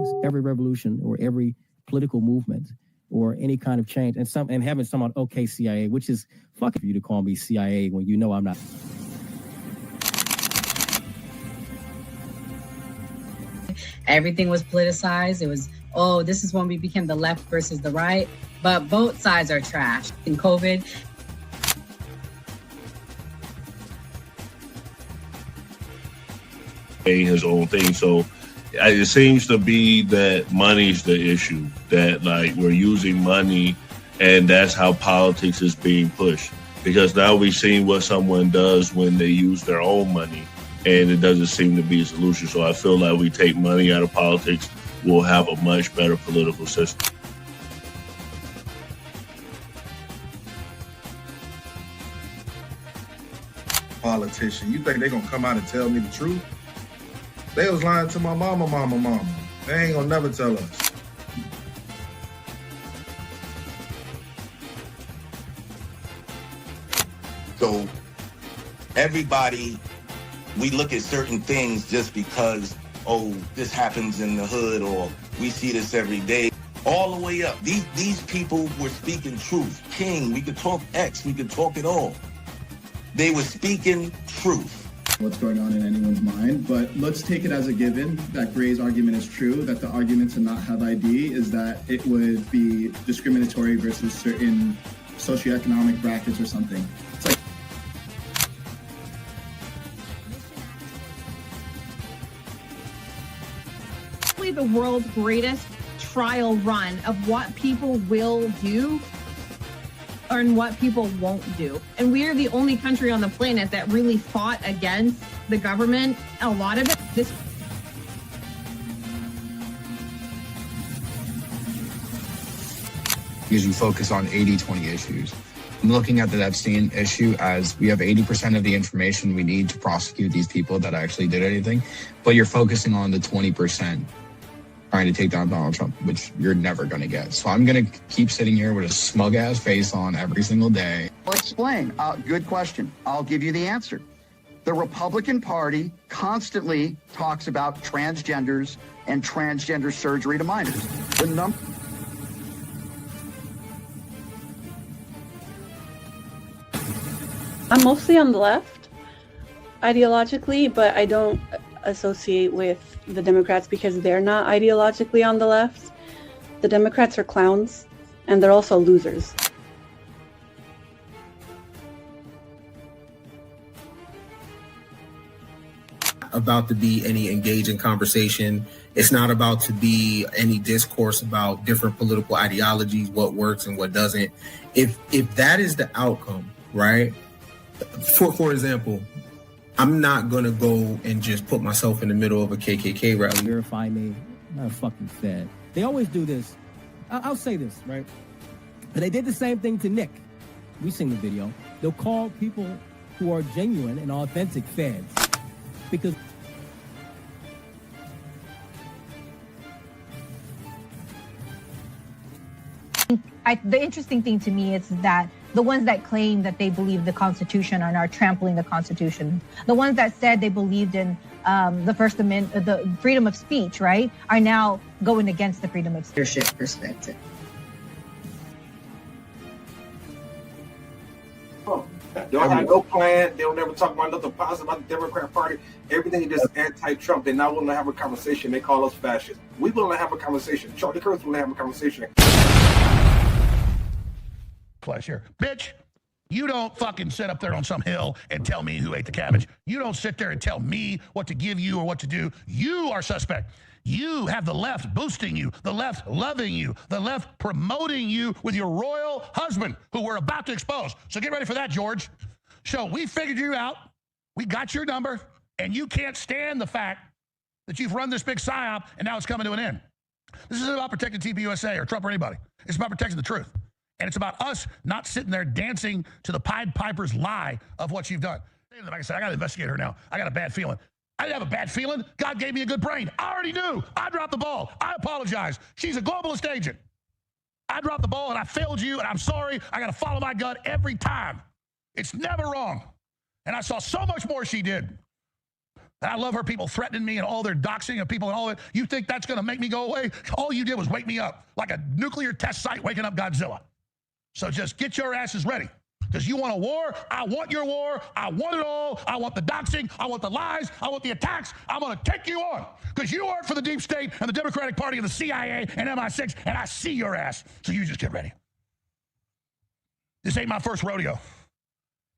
things, every revolution or every political movement or any kind of change, and having someone, okay, CIA, which is fucking for you to call me CIA when you know I'm not. Everything was politicized. It was, oh, this is when we became the left versus the right. But both sides are trash. In COVID, his own thing. So it seems to be that money's the issue, that like we're using money and that's how politics is being pushed. Because now we've seen what someone does when they use their own money, and it doesn't seem to be a solution. So I feel like we take money out of politics, we'll have a much better political system. Politician, you think they're gonna come out and tell me the truth? They was lying to my mama. They ain't gonna never tell us. So everybody, we look at certain things just because, oh, this happens in the hood or we see this every day. All the way up. These people were speaking truth. King, we could talk X, we could talk it all. They were speaking truth. What's going on in anyone's mind, but let's take it as a given that Gray's argument is true, that the argument to not have ID is that it would be discriminatory versus certain socioeconomic brackets or something. It's like the world's greatest trial run of what people will do and what people won't do. And we are the only country on the planet that really fought against the government. A lot of it, because you focus on 80-20 issues. I'm looking at the Epstein issue as we have 80% of the information we need to prosecute these people that actually did anything, but you're focusing on the 20% trying to take down Donald Trump, which you're never going to get. So I'm going to keep sitting here with a smug-ass face on every single day. I'll explain. Good question. I'll give you the answer. The Republican Party constantly talks about transgenders and transgender surgery to minors. I'm mostly on the left ideologically, but I don't associate with the Democrats because they're not ideologically on the left. The Democrats are clowns, and they're also losers. About to be any engaging conversation. It's not about to be any discourse about different political ideologies, what works and what doesn't. If that is the outcome, right? For example, I'm not going to go and just put myself in the middle of a KKK rally. Verify me. I'm not a fucking Fed. They always do this. I'll say this, right? And they did the same thing to Nick. We've seen the video. They'll call people who are genuine and authentic Feds because the interesting thing to me is that the ones that claim that they believe the Constitution are now trampling the Constitution. The ones that said they believed in the First Amendment, the freedom of speech, right, are now going against the freedom of leadership perspective. They don't have no plan. They don't never talk about nothing positive about the Democrat Party. Everything is just anti-Trump. They're not willing to have a conversation. They call us fascists. We willing to have a conversation. Charlie Kirk's willing to have a conversation. Pleasure. Bitch, you don't fucking sit up there on some hill and tell me who ate the cabbage. You don't sit there and tell me what to give you or what to do. You are suspect. You have the left boosting you, the left loving you, the left promoting you with your royal husband, who we're about to expose. So get ready for that, George. So we figured you out. We got your number, and you can't stand the fact that you've run this big psyop, and now it's coming to an end. This isn't about protecting TPUSA or Trump or anybody. It's about protecting the truth. And it's about us not sitting there dancing to the Pied Piper's lie of what you've done. Like I said, I got to investigate her now. I got a bad feeling. I didn't have a bad feeling. God gave me a good brain. I already knew. I dropped the ball. I apologize. She's a globalist agent. I dropped the ball and I failed you, and I'm sorry. I got to follow my gut every time. It's never wrong. And I saw so much more she did. And I love her people threatening me and all their doxing of people and all that. You think that's going to make me go away? All you did was wake me up like a nuclear test site waking up Godzilla. So just get your asses ready. Because you want a war? I want your war. I want it all. I want the doxing. I want the lies. I want the attacks. I'm going to take you on. Because you work for the deep state and the Democratic Party and the CIA and MI6, and I see your ass. So you just get ready. This ain't my first rodeo.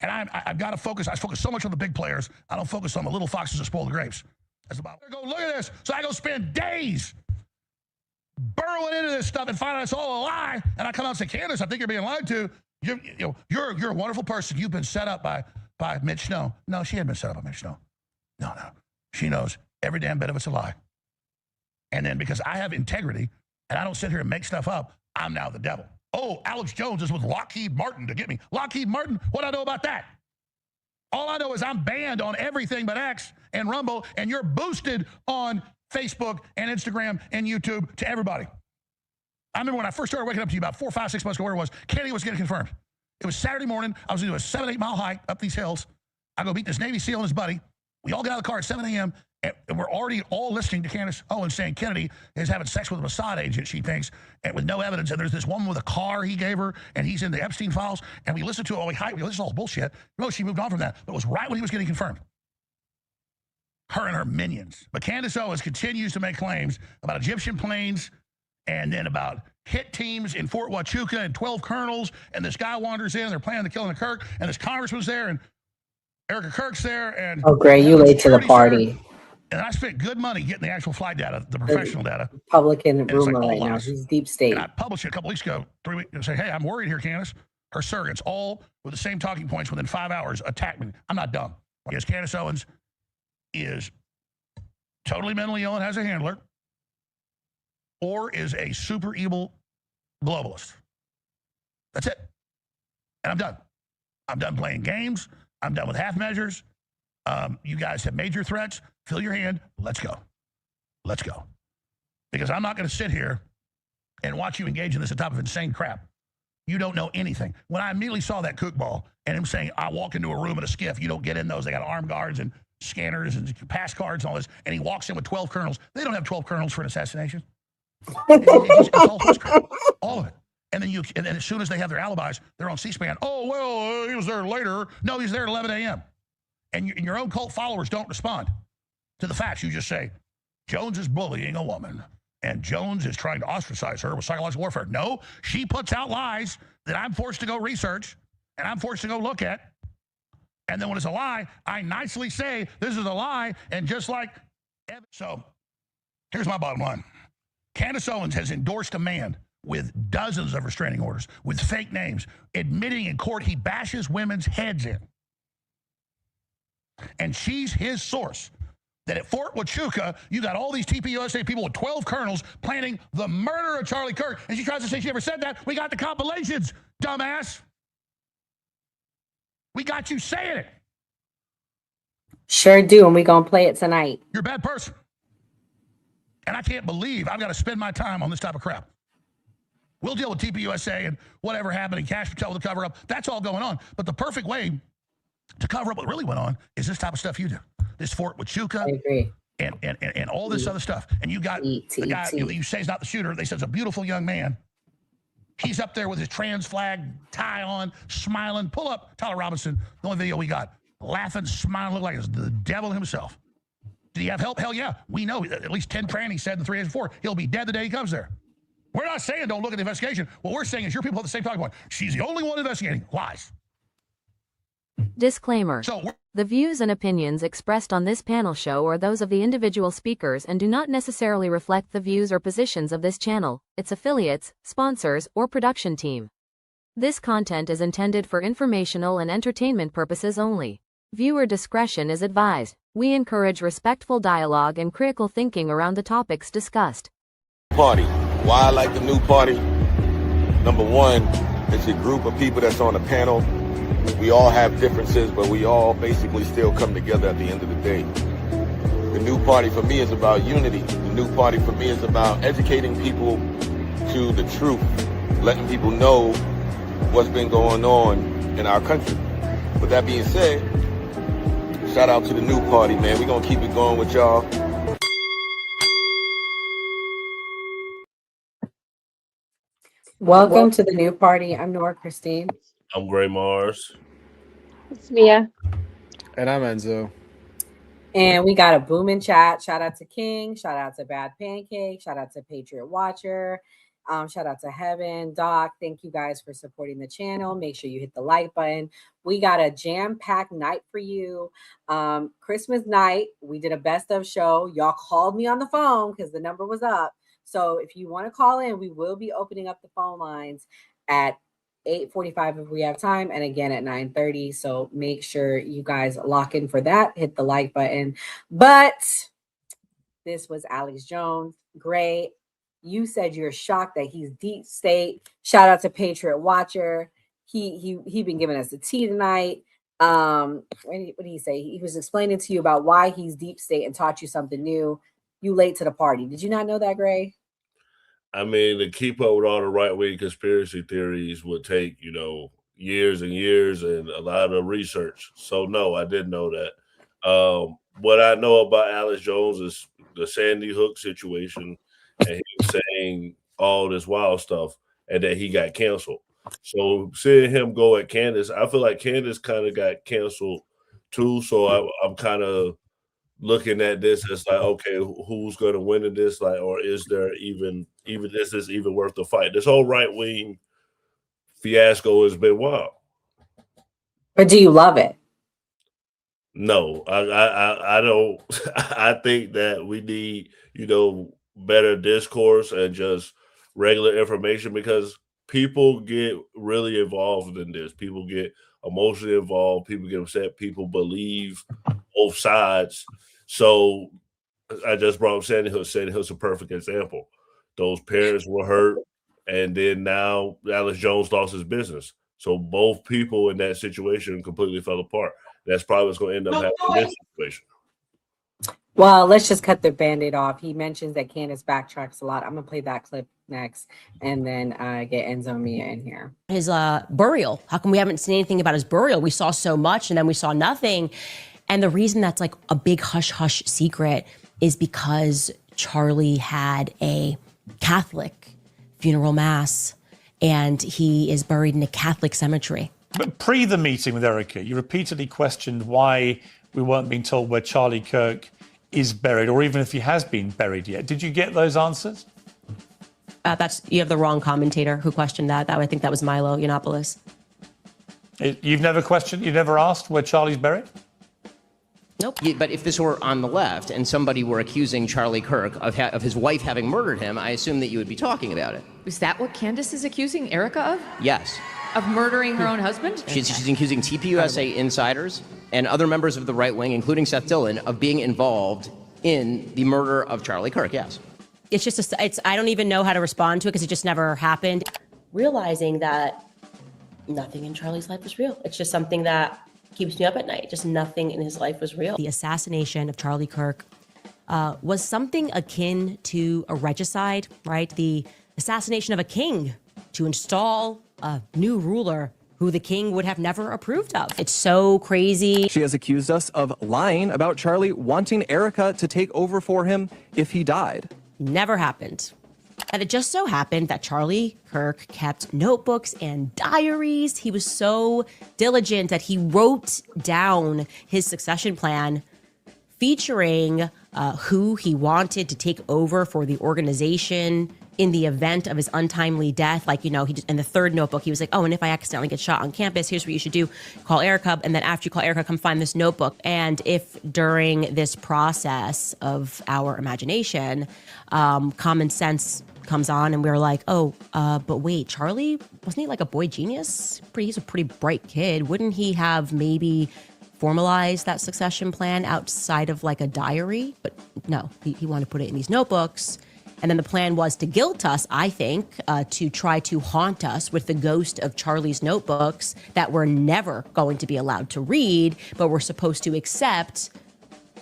And I've got to focus. I focus so much on the big players. I don't focus on the little foxes that spoil the grapes. That's about it. Go look at this. So I go spend days burrowing into this stuff and find out it's all a lie. And I come out and say, Candace, I think you're being lied to. You're a wonderful person. You've been set up by Mitch Snow. No, she hadn't been set up by Mitch Snow. No. She knows every damn bit of it's a lie. And then because I have integrity and I don't sit here and make stuff up, I'm now the devil. Oh, Alex Jones is with Lockheed Martin to get me. Lockheed Martin? What do I know about that? All I know is I'm banned on everything but X and Rumble, and you're boosted on Facebook and Instagram and YouTube to everybody. I remember when I first started waking up to you about 4, 5, 6 months ago, where it was, Kennedy was getting confirmed. It was Saturday morning. I was going to do a 7, 8 mile hike up these hills. I go meet this Navy SEAL and his buddy. We all get out of the car at 7 a.m., and we're already all listening to Candace Owens saying Kennedy is having sex with a Mossad agent, she thinks, and with no evidence. And there's this woman with a car he gave her, and he's in the Epstein files. And we listened to it while we hiked. This is all bullshit. No, she moved on from that. But it was right when he was getting confirmed. Her and her minions. But Candace Owens continues to make claims about Egyptian planes and then about hit teams in Fort Huachuca and 12 colonels. And this guy wanders in. They're planning the killing of Kirk. And this congressman's there. And Erica Kirk's there. And oh, Gray, you late to the party. There. And I spent good money getting the actual flight data, the professional data. Republican rumor right now. She's deep state. And I published it a couple weeks ago, 3 weeks, and say, hey, I'm worried here, Candace. Her surrogates, all with the same talking points within 5 hours, attacked me. I'm not dumb. Because Candace Owens is totally mentally ill and has a handler, or is a super evil globalist. That's it. And I'm done. I'm done playing games. I'm done with half measures. You guys have major threats. Fill your hand. Let's go. Let's go. Because I'm not going to sit here and watch you engage in this type of insane crap. You don't know anything. When I immediately saw that kook ball and him saying, I walk into a room in a skiff, you don't get in those. They got armed guards and scanners and pass cards and all this. And he walks in with 12 colonels. They don't have 12 colonels for an assassination. It's all of it. And then as soon as they have their alibis, they're on C-SPAN. Oh, well, he was there later. No, he's there at 11 a.m. And your own cult followers don't respond to the facts. You just say, Jones is bullying a woman, and Jones is trying to ostracize her with psychological warfare. No, she puts out lies that I'm forced to go research, and I'm forced to go look at. And then when it's a lie, I nicely say, this is a lie, and just like... So, here's my bottom line. Candace Owens has endorsed a man with dozens of restraining orders, with fake names, admitting in court he bashes women's heads in. And she's his source. That at Fort Huachuca, you got all these TPUSA people with 12 colonels planning the murder of Charlie Kirk. And she tries to say she never said that. We got the compilations, dumbass. We got you saying it. Sure do, and we going to play it tonight. You're a bad person. And I can't believe I've got to spend my time on this type of crap. We'll deal with TPUSA and whatever happened and Cash Patel with the cover-up. That's all going on. But the perfect way to cover up what really went on is this type of stuff you do. This Fort Huachuca. I agree. And all this other stuff. And you got the guy you say is not the shooter. They said it's a beautiful young man. He's up there with his trans flag tie on, smiling. Pull up Tyler Robinson, the only video we got. Laughing, smiling, look like it's the devil himself. Did he have help? Hell yeah. We know at least 10 trannies said in the 3 days before he'll be dead the day he comes there. We're not saying don't look at the investigation. What we're saying is your people have the same talking point. She's the only one investigating. Lies. Disclaimer. The views and opinions expressed on this panel show are those of the individual speakers and do not necessarily reflect the views or positions of this channel, its affiliates, sponsors, or production team. This content is intended for informational and entertainment purposes only. Viewer discretion is advised. We encourage respectful dialogue and critical thinking around the topics discussed. Party. Why I like the new party? Number one, it's a group of people that's on a panel. We all have differences, but we all basically still come together at the end of the day. The new party for me is about unity. The new party for me is about educating people to the truth, letting people know what's been going on in our country. With that being said, Shout out to the new party, man. We're gonna keep it going with y'all. Welcome to the new party. I'm Nora Christine. I'm Gray Mars. It's Mia. And I'm Enzo. And we got a booming chat. Shout out to King. Shout out to Bad Pancake. Shout out to Patriot Watcher. Shout out to Heaven. Doc, thank you guys for supporting the channel. Make sure you hit the like button. We got a jam-packed night for you. Christmas night, we did a best of show. Y'all called me on the phone because the number was up. So if you want to call in, we will be opening up the phone lines at 8:45 if we have time, and again at 9:30. So make sure you guys lock in for that. Hit the like button. But this was Alex Jones. Great. You said you're shocked that he's deep state. Shout out to Patriot Watcher. He been giving us the tea tonight. What did he say? He was explaining to you about why he's deep state and taught you something new. You late to the party. Did you not know that, Gray? I mean, to keep up with all the right-wing conspiracy theories would take, years and years and a lot of research. So, no, I didn't know that. What I know about Alex Jones is the Sandy Hook situation, and he was saying all this wild stuff, and that he got canceled. So, seeing him go at Candace, I feel like Candace kind of got canceled too. So, I'm kind of looking at this as like, okay, who's going to win in this? Like, or is there even is this even worth the fight? This whole right wing fiasco has been wild. Or do you love it? No, I don't. I think that we need, better discourse and just regular information, because people get really involved in this. People get emotionally involved. People get upset. People believe both sides. So I just brought up Sandy Hook. Sandy Hook's a perfect example. Those parents were hurt, and then now Alex Jones lost his business. So both people in that situation completely fell apart. That's probably what's going to end up happening in this situation. Well, let's just cut the Band-Aid off. He mentions that Candace backtracks a lot. I'm going to play that clip next and then get Enzo Mia in here. His burial. How come we haven't seen anything about his burial? We saw so much and then we saw nothing. And the reason that's like a big hush-hush secret is because Charlie had a Catholic funeral mass and he is buried in a Catholic cemetery. But pre the meeting with Erica, you repeatedly questioned why we weren't being told where Charlie Kirk is buried, or even if he has been buried yet. Did you get those answers? You have the wrong commentator who questioned that. I think that was Milo Yiannopoulos. You've never asked where Charlie's buried? Nope. But if this were on the left and somebody were accusing Charlie Kirk of his wife having murdered him, I assume that you would be talking about it. Is that what Candace is accusing Erica of? Yes. Of murdering her own husband? She's accusing TPUSA insiders and other members of the right wing, including Seth Dillon, of being involved in the murder of Charlie Kirk, yes. It's just, I don't even know how to respond to it because it just never happened. Realizing that nothing in Charlie's life was real. It's just something that keeps me up at night. Just nothing in his life was real. The assassination of Charlie Kirk was something akin to a regicide, right? The assassination of a king to install a new ruler who the king would have never approved of. It's so crazy. She has accused us of lying about Charlie wanting Erica to take over for him if he died. Never happened. And it just so happened that Charlie Kirk kept notebooks and diaries. He was so diligent that he wrote down his succession plan featuring who he wanted to take over for the organization in the event of his untimely death. Like, he just, in the third notebook, he was like, oh, and if I accidentally get shot on campus, here's what you should do. Call Erica. And then after you call Erica, come find this notebook. And if during this process of our imagination, common sense comes on and we're like, but wait, Charlie, wasn't he like a boy genius? He's a pretty bright kid. Wouldn't he have maybe formalized that succession plan outside of like a diary? But no, he wanted to put it in these notebooks. And then the plan was to guilt us, I think, to try to haunt us with the ghost of Charlie's notebooks that we're never going to be allowed to read, but we're supposed to accept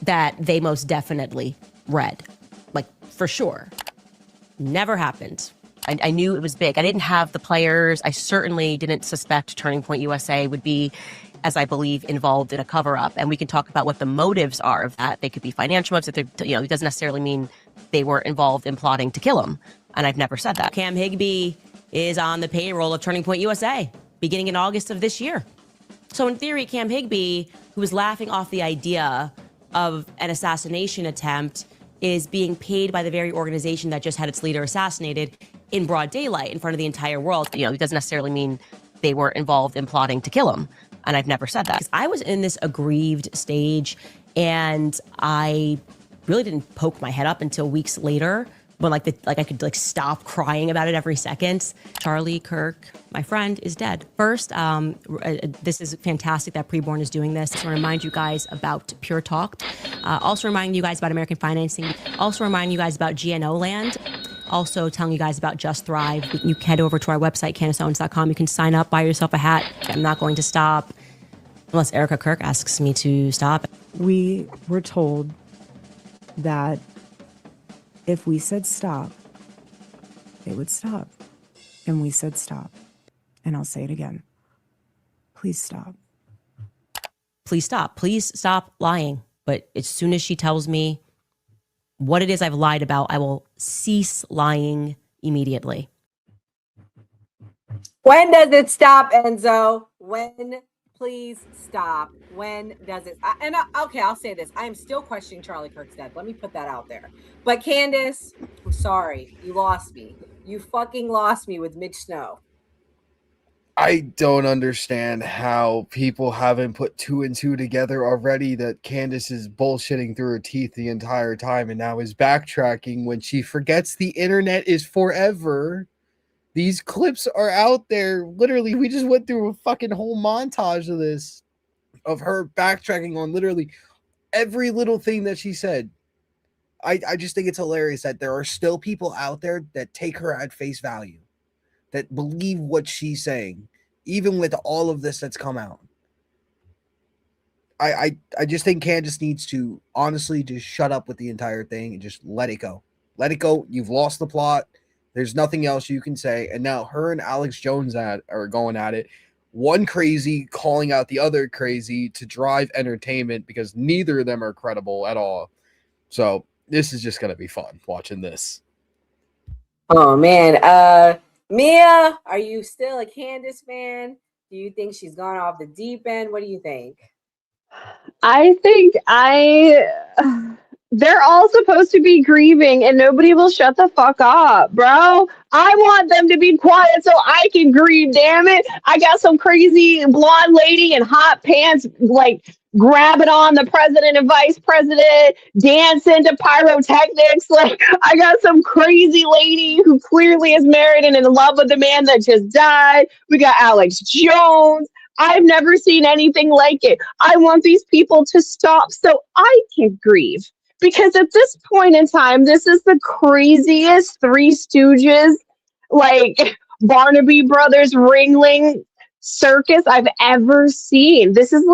that they most definitely read. Like, for sure. Never happened. I knew it was big. I didn't have the players. I certainly didn't suspect Turning Point USA would be as I believe, involved in a cover-up. And we can talk about what the motives are of that. They could be financial motives. It doesn't necessarily mean they were involved in plotting to kill him. And I've never said that. Cam Higbee is on the payroll of Turning Point USA beginning in August of this year. So in theory, Cam Higbee, who was laughing off the idea of an assassination attempt, is being paid by the very organization that just had its leader assassinated in broad daylight in front of the entire world. It doesn't necessarily mean they were involved in plotting to kill him. And I've never said that. I was in this aggrieved stage, and I really didn't poke my head up until weeks later when I could stop crying about it every second. Charlie Kirk, my friend, is dead. First, this is fantastic that Preborn is doing this. I just want to remind you guys about Pure Talk. Also reminding you guys about American financing. Also reminding you guys about GNO land. Also telling you guys about Just Thrive. You can head over to our website, CandaceOwens.com. You can sign up, buy yourself a hat. I'm not going to stop unless Erica Kirk asks me to stop. We were told that if we said stop, they would stop. And we said stop. And I'll say it again. Please stop. Please stop. Please stop lying. But as soon as she tells me what it is I've lied about, I will cease lying immediately. When does it stop, Enzo? When? Please stop. When does it? Okay, I'll say this. I am still questioning Charlie Kirk's death. Let me put that out there. But Candace, I'm sorry. You lost me. You fucking lost me with Mitch Snow. I don't understand how people haven't put 2 and 2 together already, that Candace is bullshitting through her teeth the entire time and now is backtracking when she forgets the internet is forever. These clips are out there. Literally, we just went through a fucking whole montage of this, of her backtracking on literally every little thing that she said. I just think it's hilarious that there are still people out there that take her at face value, that believe what she's saying, even with all of this that's come out. I just think Candace needs to honestly just shut up with the entire thing and just let it go. Let it go. You've lost the plot. There's nothing else you can say. And now her and Alex Jones are going at it. One crazy calling out the other crazy to drive entertainment because neither of them are credible at all. So this is just going to be fun watching this. Oh, man. Mia, are you still a Candace fan? Do you think she's gone off the deep end? What do you think? I think they're all supposed to be grieving and nobody will shut the fuck up, bro. I want them to be quiet so I can grieve, damn it. I got some crazy blonde lady in hot pants, grabbing on the president and vice president, dancing to pyrotechnics. I got some crazy lady who clearly is married and in love with the man that just died. We got Alex Jones. I've never seen anything like it. I want these people to stop so I can grieve. Because at this point in time, this is the craziest Three Stooges, Barnaby Brothers Ringling circus I've ever seen. This is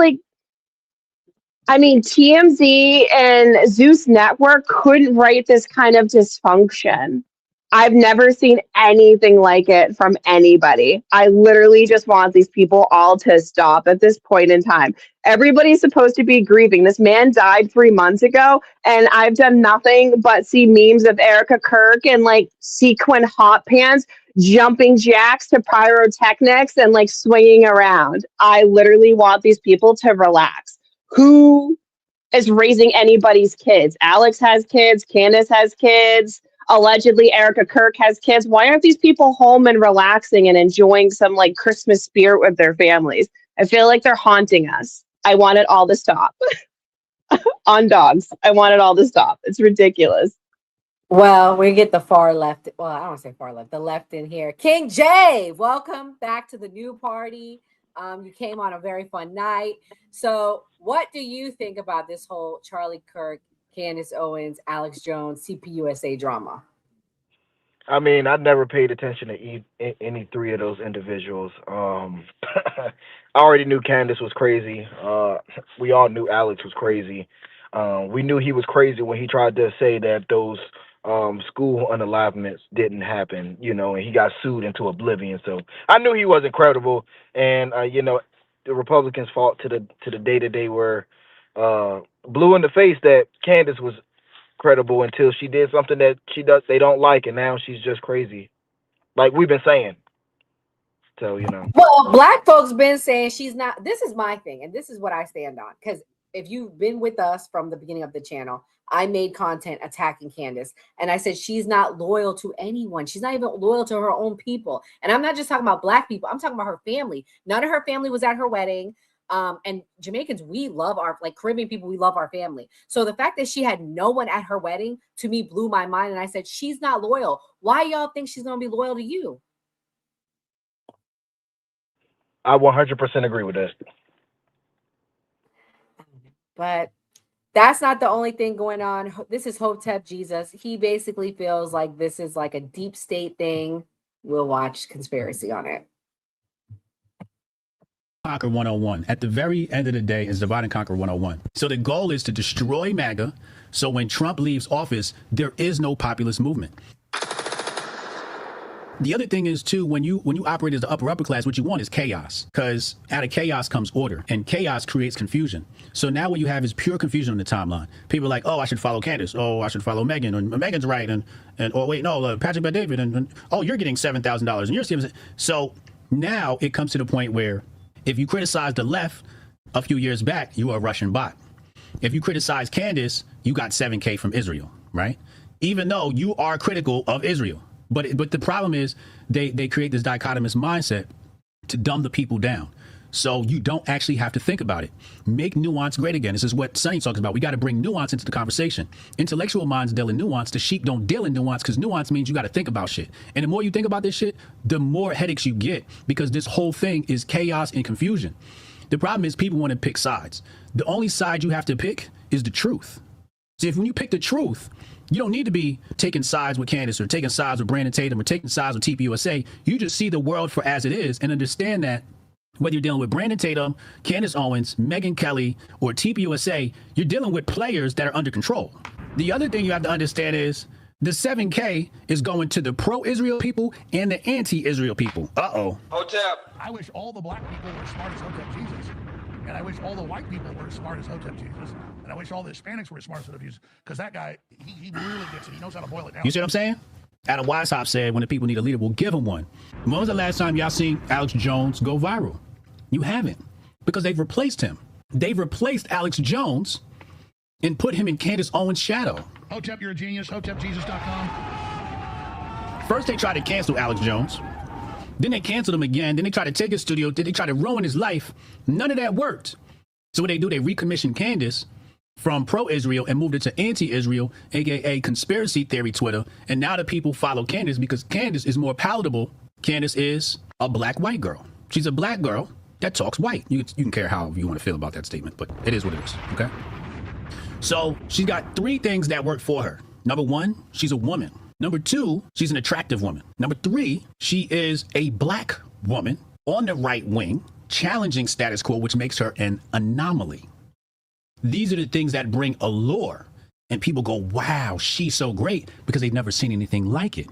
TMZ and Zeus Network couldn't write this kind of dysfunction. I've never seen anything like it from anybody. I literally just want these people all to stop at this point in time. Everybody's supposed to be grieving. This man died 3 months ago, and I've done nothing but see memes of Erica Kirk in sequin hot pants, jumping jacks to pyrotechnics and swinging around. I literally want these people to relax. Who is raising anybody's kids? Alex has kids. Candace has kids. Allegedly, Erica Kirk has kids. Why aren't these people home and relaxing and enjoying some Christmas spirit with their families? I feel like they're haunting us. I want it all to stop. On dogs. I want it all to stop. It's ridiculous. Well, we get the far left. Well, I don't want to say far left. The left in here. King Jay, welcome back to the new party. You came on a very fun night. So what do you think about this whole Charlie Kirk, Candace Owens, Alex Jones, CPUSA drama? I mean, I never paid attention to any three of those individuals. I already knew Candace was crazy. We all knew Alex was crazy. We knew he was crazy when he tried to say that those school unalivements didn't happen, and he got sued into oblivion. So I knew he wasn't credible. And, the Republicans' fault to the day-to-day where blew in the face that Candace was credible until she did something that they don't like, and now she's just crazy, like we've been saying. So, you know. Well, black folks been saying she's not. This is my thing, and this is what I stand on. Because if you've been with us from the beginning of the channel, I made content attacking Candace, and I said she's not loyal to anyone. She's not even loyal to her own people. And I'm not just talking about black people. I'm talking about her family. None of her family was at her wedding. And Jamaicans, we love our, like Caribbean people, we love our family. So the fact that she had no one at her wedding, to me, blew my mind. And I said, she's not loyal. Why y'all think she's going to be loyal to you? I 100% agree with that. But that's not the only thing going on. This is Hotep Jesus. He basically feels like this is like a deep state thing. We'll watch conspiracy on it. Conquer 101. At the very end of the day, is divide and conquer 101. So the goal is to destroy MAGA. So when Trump leaves office, there is no populist movement. The other thing is too, when you operate as the upper class, what you want is chaos, because out of chaos comes order, and chaos creates confusion. So now what you have is pure confusion on the timeline. People are like, oh, I should follow Candace. Oh, I should follow Megan. And Megan's right. And oh, wait, no, Patrick Bet David. And oh, you're getting $7,000 and you're $7,000. So now it comes to the point where if you criticize the left a few years back, you are a Russian bot. If you criticize Candace, you got 7K from Israel, right? Even though you are critical of Israel. But the problem is they create this dichotomous mindset to dumb the people down. So you don't actually have to think about it. Make nuance great again. This is what Sonny talks about. We got to bring nuance into the conversation. Intellectual minds deal in nuance. The sheep don't deal in nuance, because nuance means you got to think about shit. And the more you think about this shit, the more headaches you get, because this whole thing is chaos and confusion. The problem is people want to pick sides. The only side you have to pick is the truth. See, when you pick the truth, you don't need to be taking sides with Candace or taking sides with Brandon Tatum or taking sides with TPUSA. You just see the world for as it is and understand that whether you're dealing with Brandon Tatum, Candace Owens, Megyn Kelly, or TPUSA, you're dealing with players that are under control. The other thing you have to understand is the 7K is going to the pro-Israel people and the anti-Israel people. Uh-oh. Hotep. I wish all the black people were as smart as Hotep Jesus. And I wish all the white people were as smart as Hotep Jesus. And I wish all the Hispanics were as smart as Hotep Jesus. Because that guy, he really gets it. He knows how to boil it down. You see what I'm saying? Adam Weishaupt said, when the people need a leader, we'll give them one. When was the last time y'all seen Alex Jones go viral? You haven't. Because they've replaced him. They've replaced Alex Jones and put him in Candace Owens' shadow. Hotep, you're a genius. HotepJesus.com. First, they tried to cancel Alex Jones. Then they canceled him again. Then they tried to take his studio. Then they tried to ruin his life. None of that worked. So what they do, they recommissioned Candace from pro-Israel and moved it to anti-Israel, aka conspiracy theory Twitter. And now the people follow Candace because Candace is more palatable. Candace is a black white girl. She's a black girl that talks white. You can care how you want to feel about that statement, but it is what it is, okay? So she's got three things that work for her. Number one, she's a woman. Number two, she's an attractive woman. Number three, she is a black woman on the right wing, challenging status quo, which makes her an anomaly. These are the things that bring allure. And people go, wow, she's so great, because they've never seen anything like it.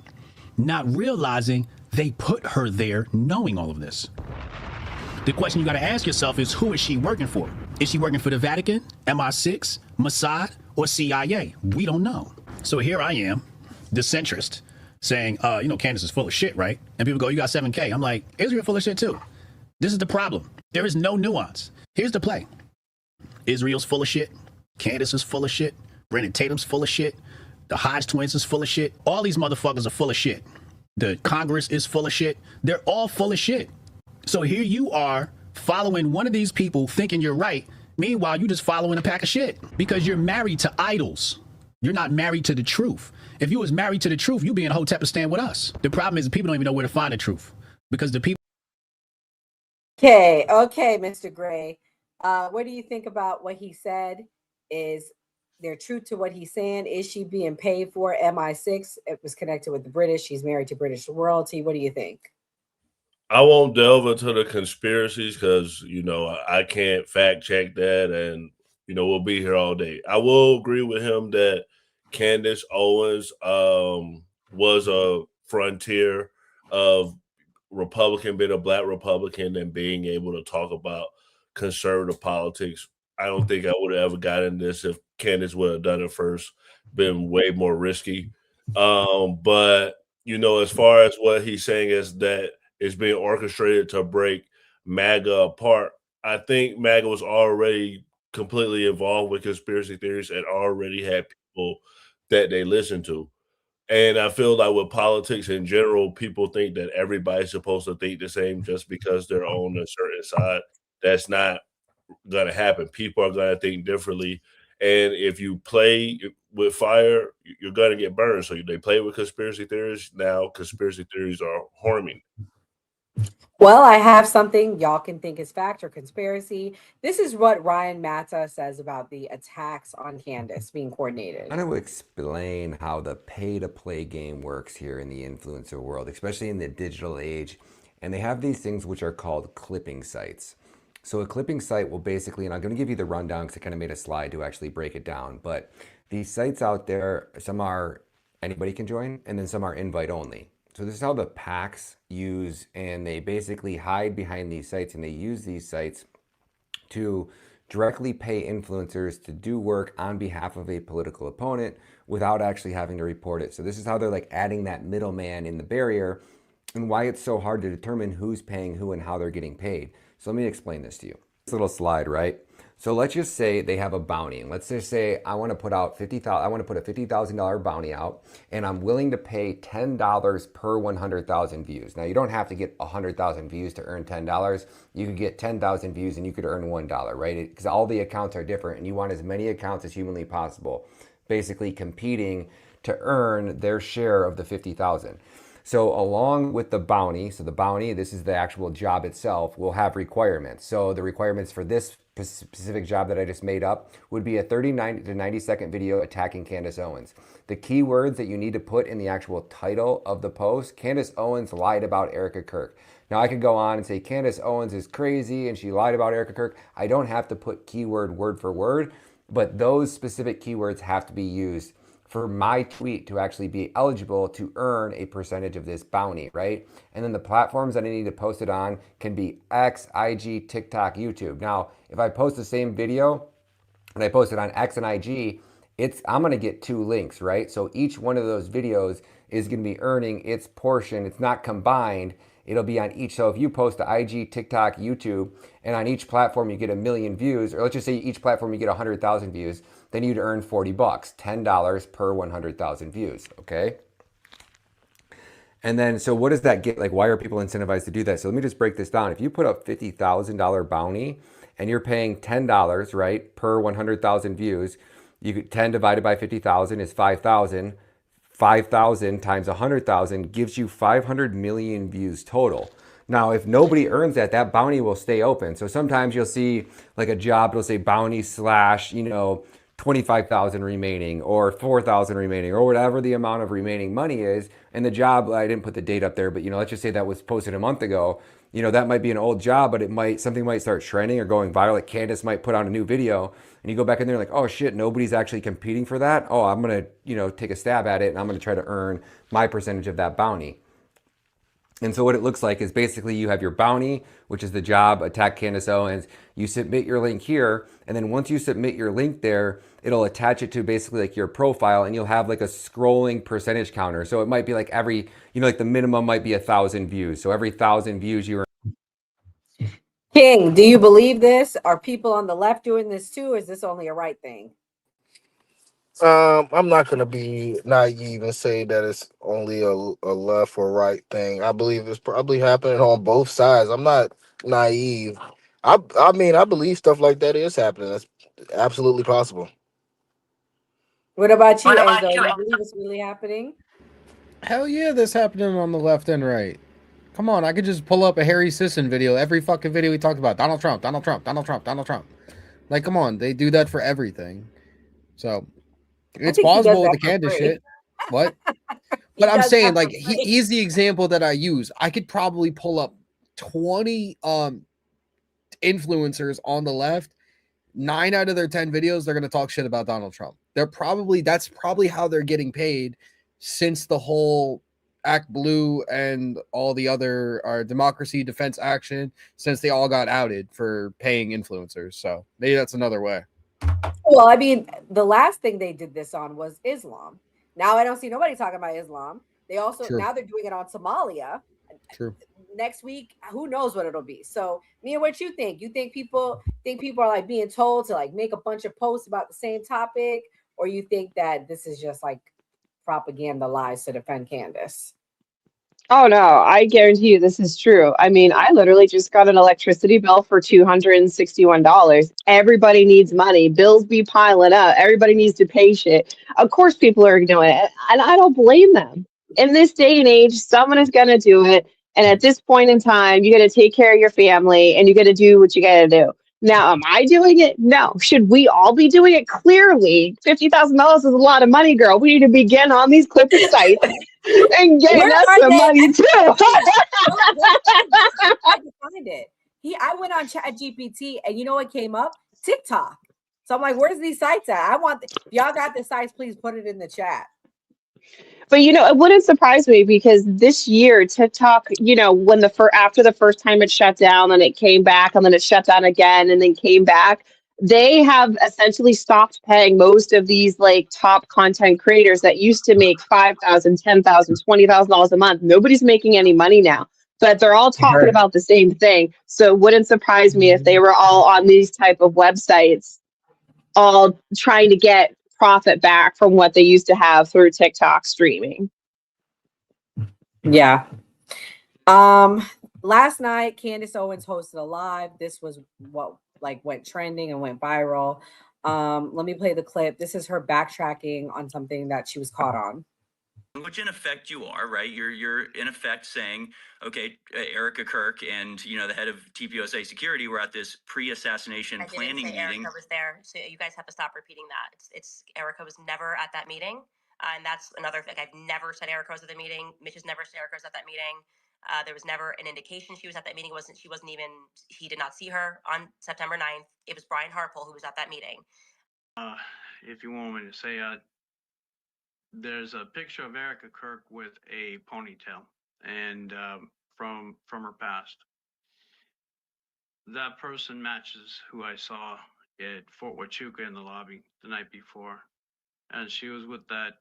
Not realizing they put her there knowing all of this. The question you got to ask yourself is, who is she working for? Is she working for the Vatican, MI6, Mossad, or CIA? We don't know. So here I am, the centrist, saying, Candace is full of shit, right? And people go, you got 7K. I'm like, Israel full of shit too. This is the problem. There is no nuance. Here's the play. Israel's full of shit. Candace is full of shit. Brandon Tatum's full of shit. The Hodge twins is full of shit. All these motherfuckers are full of shit. The Congress is full of shit. They're all full of shit. So here you are following one of these people thinking you're right. Meanwhile, you just following a pack of shit because you're married to idols. You're not married to the truth. If you was married to the truth, you'd be in Hotepistan with us. The problem is the people don't even know where to find the truth because the people. Okay, Mr. Gray. What do you think about what he said? Is there truth to what he's saying? Is she being paid for? MI6, it was connected with the British. She's married to British royalty. What do you think? I won't delve into the conspiracies because, I can't fact check that and, we'll be here all day. I will agree with him that Candace Owens was a frontier of Republican, being a black Republican and being able to talk about conservative politics. I don't think I would have ever gotten this if Candace would have done it first. Been way more risky. But you know, as far as what he's saying is that it's being orchestrated to break MAGA apart. I think MAGA was already completely involved with conspiracy theories and already had people that they listen to. And I feel like with politics in general, people think that everybody's supposed to think the same just because they're on a certain side. That's not going to happen. People are going to think differently. And if you play with fire, you're going to get burned. So they play with conspiracy theories. Now conspiracy theories are harming. Well, I have something y'all can think is fact or conspiracy. This is what Ryan Matta says about the attacks on Candace being coordinated. I'm going to explain how the pay-to-play game works here in the influencer world, especially in the digital age. And they have these things which are called clipping sites. So a clipping site will basically, and I'm going to give you the rundown because I kind of made a slide to actually break it down. But these sites out there, some are anybody can join, and then some are invite only. So this is how the PACs use, and they basically hide behind these sites, and they use these sites to directly pay influencers to do work on behalf of a political opponent without actually having to report it. So this is how they're like adding that middleman in the barrier, and why it's so hard to determine who's paying who and how they're getting paid. So let me explain this to you. This little slide, right? So let's just say they have a bounty, and let's just say I want to put out I want to put a $50,000 bounty out, and I'm willing to pay $10 per 100,000 views. Now you don't have to get 100,000 views to earn $10. You could get 10,000 views and you could earn $1, right? Because all the accounts are different, and you want as many accounts as humanly possible, basically competing to earn their share of the 50,000. So along with the bounty, this is the actual job itself, will have requirements. So the requirements for this specific job that I just made up would be a 39 to 90 second video attacking Candace Owens. The keywords that you need to put in the actual title of the post: Candace Owens lied about Erica Kirk. Now I could go on and say Candace Owens is crazy and she lied about Erica Kirk. I don't have to put keyword word for word, but those specific keywords have to be used for my tweet to actually be eligible to earn a percentage of this bounty, right? And then the platforms that I need to post it on can be X, IG, TikTok, YouTube. Now, if I post the same video and I post it on X and IG, I'm gonna get 2 links, right? So each one of those videos is gonna be earning its portion. It's not combined. It'll be on each. So if you post to IG, TikTok, YouTube, and on each platform you get 1 million views, or let's just say each platform you get 100,000 views, then you'd earn $40, $10 per 100,000 views, okay? And then, so what does that get? Like, why are people incentivized to do that? So let me just break this down. If you put up $50,000 bounty and you're paying $10, right, per 100,000 views, you could 10 divided by 50,000 is 5,000. 5,000 times 100,000 gives you 500 million views total. Now, if nobody earns that, that bounty will stay open. So sometimes you'll see like a job, it'll say bounty slash, 25,000 remaining or 4,000 remaining or whatever the amount of remaining money is. And the job, I didn't put the date up there, but let's just say that was posted a month ago. That might be an old job, but something might start trending or going viral. Like Candace might put out a new video and you go back in there like, oh shit, nobody's actually competing for that. Oh, I'm going to, take a stab at it and I'm going to try to earn my percentage of that bounty. And so what it looks like is basically you have your bounty, which is the job, attack Candace Owens. You submit your link here. And then once you submit your link there, it'll attach it to basically like your profile, and you'll have like a scrolling percentage counter. So it might be like every, like the minimum might be 1,000 views. So every 1,000 views you earn. King, do you believe this? Are people on the left doing this too? Or is this only a right thing? I'm not gonna be naive and say that it's only a left or right thing. I believe it's probably happening on both sides. I'm not naive. I mean, I believe stuff like that is happening. That's absolutely possible. What about you, Enzo? You believe it's really happening? Hell yeah, this happening on the left and right. Come on, I could just pull up a Harry Sisson video. Every fucking video we talked about Donald Trump, Donald Trump, Donald Trump, Donald Trump. Like, come on, they do that for everything. So it's plausible with the Candace shit. What? But I'm saying, like, he's the example that I use. I could probably pull up 20 influencers on the left. 9 out of their 10 videos, they're going to talk shit about Donald Trump. That's probably how they're getting paid since the whole Act Blue and all the other Democracy Defense Action since they all got outed for paying influencers. So maybe that's another way. Well, I mean, the last thing they did this on was Islam. Now I don't see nobody talking about Islam. They also True. now they're doing it on Somalia. True. Next week, who knows what it'll be. So, Mia, what you think? You think people are like being told to like make a bunch of posts about the same topic, or you think that this is just like propaganda lies to defend Candace? Oh no, I guarantee you this is true. I mean, I literally just got an electricity bill for $261. Everybody needs money. Bills be piling up. Everybody needs to pay shit. Of course people are doing it, and I don't blame them. In this day and age, someone is going to do it, and at this point in time, you got to take care of your family and you got to do what you got to do. Now, am I doing it? No. Should we all be doing it? Clearly, $50,000 is a lot of money, girl. We need to begin on these clipping sites and getting us some money too. I can find it. I went on ChatGPT, and you know what came up? TikTok. So I'm like, where's these sites at? If y'all got the sites, please put it in the chat. But it wouldn't surprise me because this year TikTok, when after the first time it shut down and it came back and then it shut down again and then came back, they have essentially stopped paying most of these like top content creators that used to make $5,000, $10,000, $20,000 a month. Nobody's making any money now, but they're all talking about the same thing. So it wouldn't surprise me if they were all on these type of websites, all trying to get profit back from what they used to have through TikTok streaming. Yeah. Last night, Candace Owens hosted a live. This was what went trending and went viral. Let me play the clip. This is her backtracking on something that she was caught on. Which in effect you are, right? You're in effect saying, okay, Erica Kirk and the head of TPUSA security were at this pre-assassination planning meeting. Erica was there, so you guys have to stop repeating that. It's Erica was never at that meeting, and that's another thing. I've never said Erica was at the meeting. Mitch has never said Erica was at that meeting. There was never an indication she was at that meeting. He did not see her on September 9th. It was Brian Harpole who was at that meeting. If you want me to say there's a picture of Erica Kirk with a ponytail, and from her past. That person matches who I saw at Fort Huachuca in the lobby the night before, and she was with that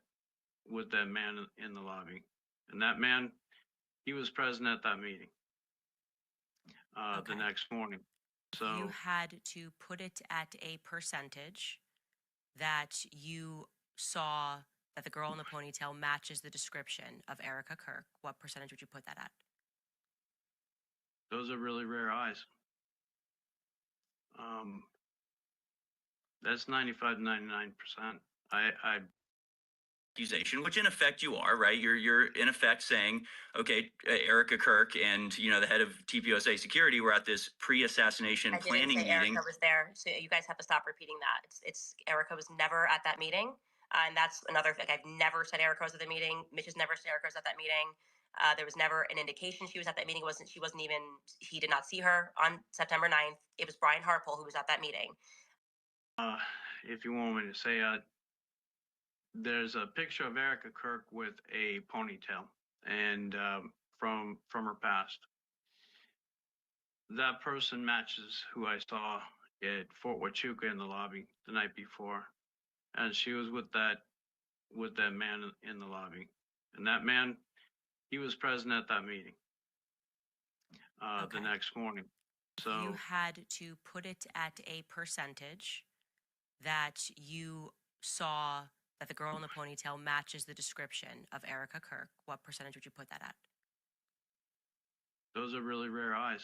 man in the lobby, and that man, he was present at that meeting the next morning. So you had to put it at a percentage that you saw that the girl in the ponytail matches the description of Erica Kirk. What percentage would you put that at? those are really rare eyes. That's 95, 99%. I accusation, which in effect you are, right? You're in effect saying, okay, Erica Kirk and the head of TPUSA security were at this pre-assassination planning meeting. Erica was there, so you guys have to stop repeating that. It's Erica was never at that meeting, and that's another thing. I've never said Erica was at the meeting. Mitch has never said Erica was at that meeting. There was never an indication she was at that meeting. He did not see her on September 9th. It was Brian Harpole who was at that meeting. if you want me to say there's a picture of Erica Kirk with a ponytail, and from her past. That person matches who I saw at Fort Huachuca in the lobby the night before, and she was with that man in the lobby, and that man, he was present at that meeting the next morning. So you had to put it at a percentage that you saw that the girl in the ponytail matches the description of Erica Kirk. What percentage would you put that at? those are really rare eyes.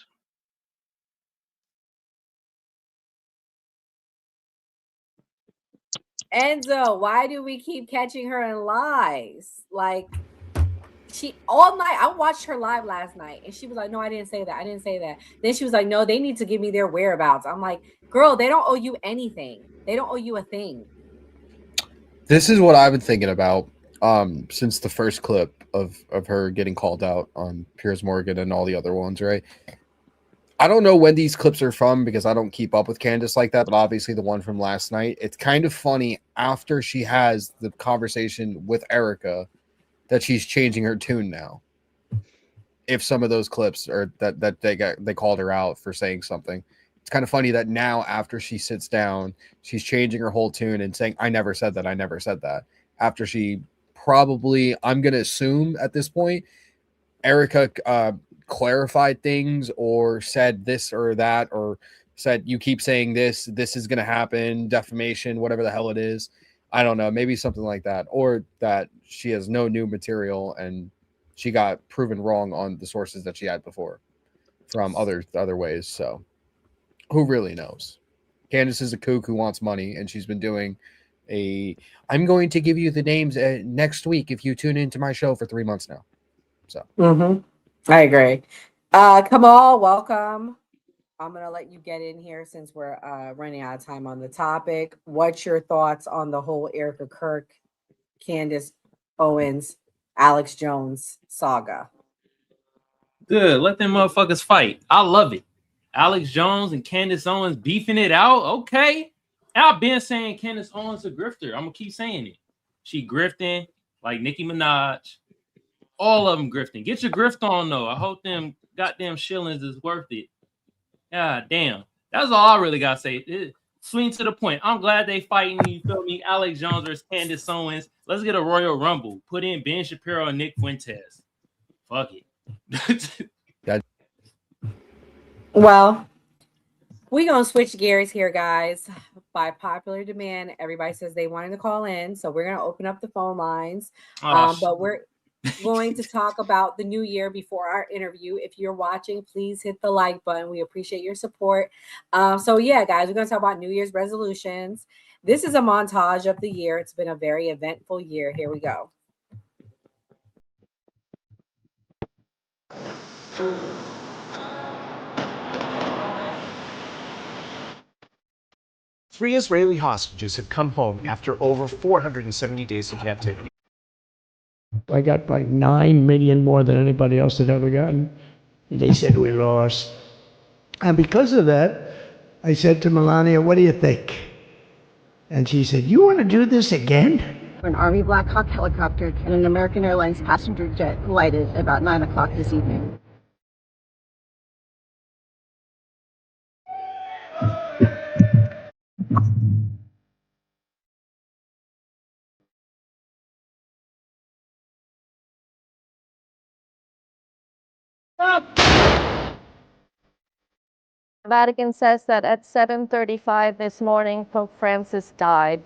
Enzo, why do we keep catching her in lies? Like, she all night, I watched her live last night, and she was like, no, I didn't say that. I didn't say that. Then she was like, no, they need to give me their whereabouts. I'm like, girl, they don't owe you anything. They don't owe you a thing. This is what I've been thinking about since the first clip of her getting called out on Piers Morgan and all the other ones, right? I don't know when these clips are from because I don't keep up with Candace like that, but obviously the one from last night, it's kind of funny after she has the conversation with Erica that she's changing her tune now. If some of those clips are that they called her out for saying something. It's kind of funny that now after she sits down, she's changing her whole tune and saying, I never said that. I never said that. After she probably, I'm going to assume at this point, Erica clarified things or said this or that, or said, you keep saying this is going to happen, defamation, whatever the hell it is. I don't know, maybe something like that, or that she has no new material and she got proven wrong on the sources that she had before from other ways. So who really knows? Candace is a kook who wants money, and she's been doing I'm going to give you the names next week if you tune into my show for 3 months now. So I agree. Kamal, welcome. I'm going to let you get in here since we're running out of time on the topic. What's your thoughts on the whole Erica Kirk, Candace Owens, Alex Jones saga? Good. Let them motherfuckers fight. I love it. Alex Jones and Candace Owens beefing it out. Okay. I've been saying Candace Owens a grifter. I'm going to keep saying it. She grifting like Nicki Minaj. All of them grifting. Get your grift on, though. I hope them goddamn shillings is worth it. God damn. That's all I really got to say. Swing to the point. I'm glad they fighting. You feel me? Alex Jones versus Candace Owens. Let's get a Royal Rumble. Put in Ben Shapiro and Nick Fuentes. Fuck it. Well, we're going to switch gears here, guys. By popular demand, everybody says they wanted to call in, so we're going to open up the phone lines. But we're going to talk about the new year before our interview. If you're watching, please hit the like button. We appreciate your support. So yeah, guys, we're going to talk about New Year's resolutions. This is a montage of the year. It's been a very eventful year. Here we go. Three Israeli hostages have come home after over 470 days of captivity. I got like 9 million more than anybody else had ever gotten. They said we lost. And because of that, I said to Melania, what do you think? And she said, you want to do this again? An Army Black Hawk helicopter and an American Airlines passenger jet collided about 9 o'clock this evening. Vatican says that at 7:35 this morning, Pope Francis died.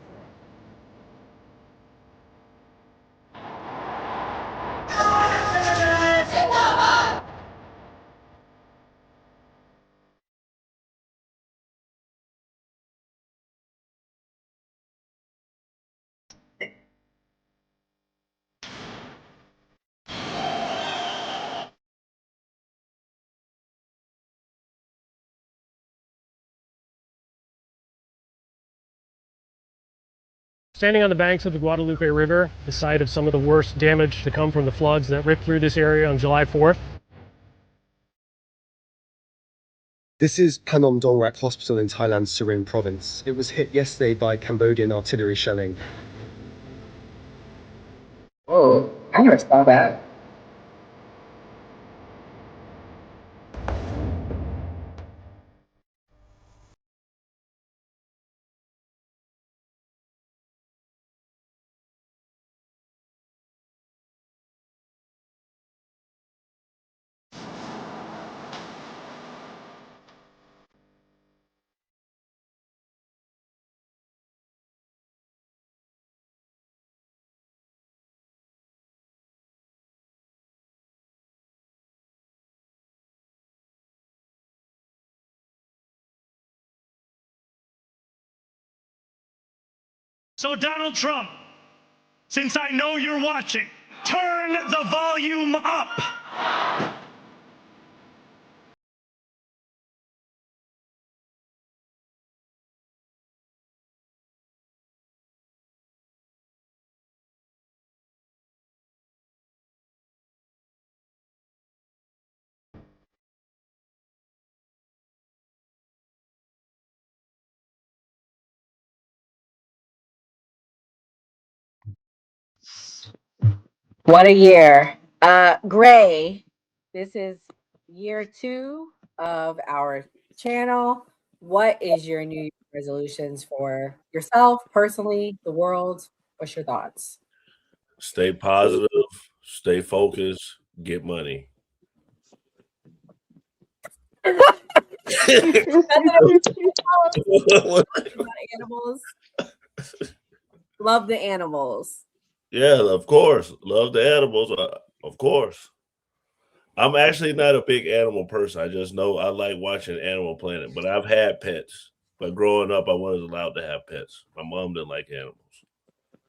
Standing on the banks of the Guadalupe River, the site of some of the worst damage to come from the floods that ripped through this area on July 4th. This is Panom Dongrak Hospital in Thailand's Surin province. It was hit yesterday by Cambodian artillery shelling. Oh, I never saw that. So Donald Trump, since I know you're watching, turn the volume up. What a year. Gray, this is year 2 of our channel. What is your New Year's resolutions for yourself, personally, the world? What's your thoughts? Stay positive, stay focused, get money. Animals. Love the animals. Yeah, of course. Love the animals, of course. I'm actually not a big animal person. I just know I like watching Animal Planet, but I've had pets. But growing up, I wasn't allowed to have pets. My mom didn't like animals.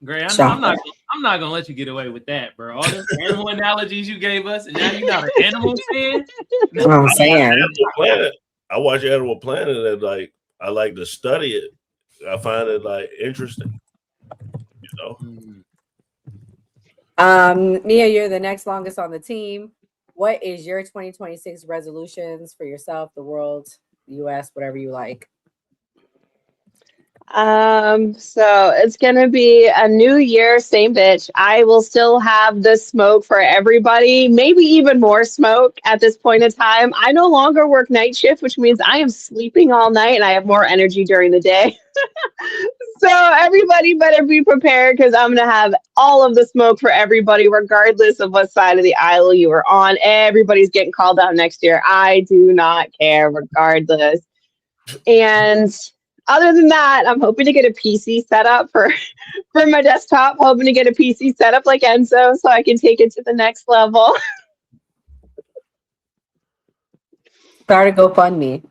Gray, I'm not gonna let you get away with that, bro. All the animal analogies you gave us, and now you're not an animal fan. I'm saying. Animal Planet. I watch Animal Planet and like I like to study it. I find it like interesting. You know. Mia, you're the next longest on the team. What is your 2026 resolutions for yourself, the world, the US, whatever you like? So it's gonna be a new year, same bitch. I will still have the smoke for everybody, maybe even more smoke at this point in time. I no longer work night shift, which means I am sleeping all night and I have more energy during the day. So everybody better be prepared because I'm gonna have all of the smoke for everybody, regardless of what side of the aisle you are on. Everybody's getting called out next year. I do not care, regardless. And other than that, I'm hoping to get a PC set up for my desktop. Hoping to get a PC set up like Enzo so I can take it to the next level. Start a GoFundMe.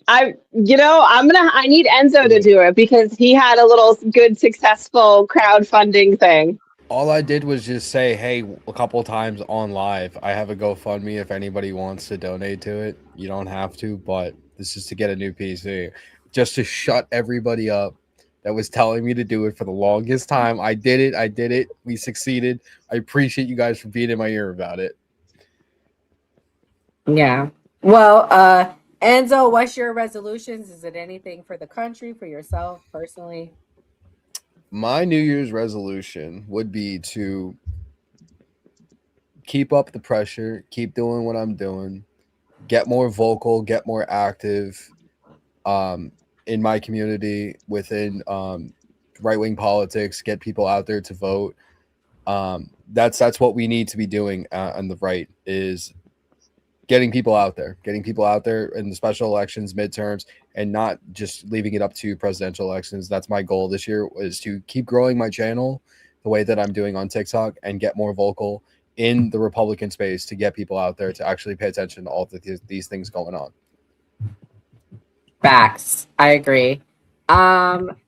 I need Enzo to do it because he had a little good successful crowdfunding thing. All I did was just say, hey, a couple times on live, I have a GoFundMe if anybody wants to donate to it. You don't have to, but this is to get a new PC. Just to shut everybody up that was telling me to do it for the longest time. I did it. We succeeded. I appreciate you guys for being in my ear about it. Yeah. Well, Enzo, what's your resolutions? Is it anything for the country, for yourself, personally? My New Year's resolution would be to keep up the pressure, keep doing what I'm doing, get more vocal, get more active in my community, within right-wing politics, get people out there to vote. That's what we need to be doing on the right, is getting people out there in the special elections, midterms, and not just leaving it up to presidential elections. That's my goal this year, is to keep growing my channel the way that I'm doing on TikTok and get more vocal in the Republican space to get people out there to actually pay attention to all these things going on. Facts. I agree. Kamal,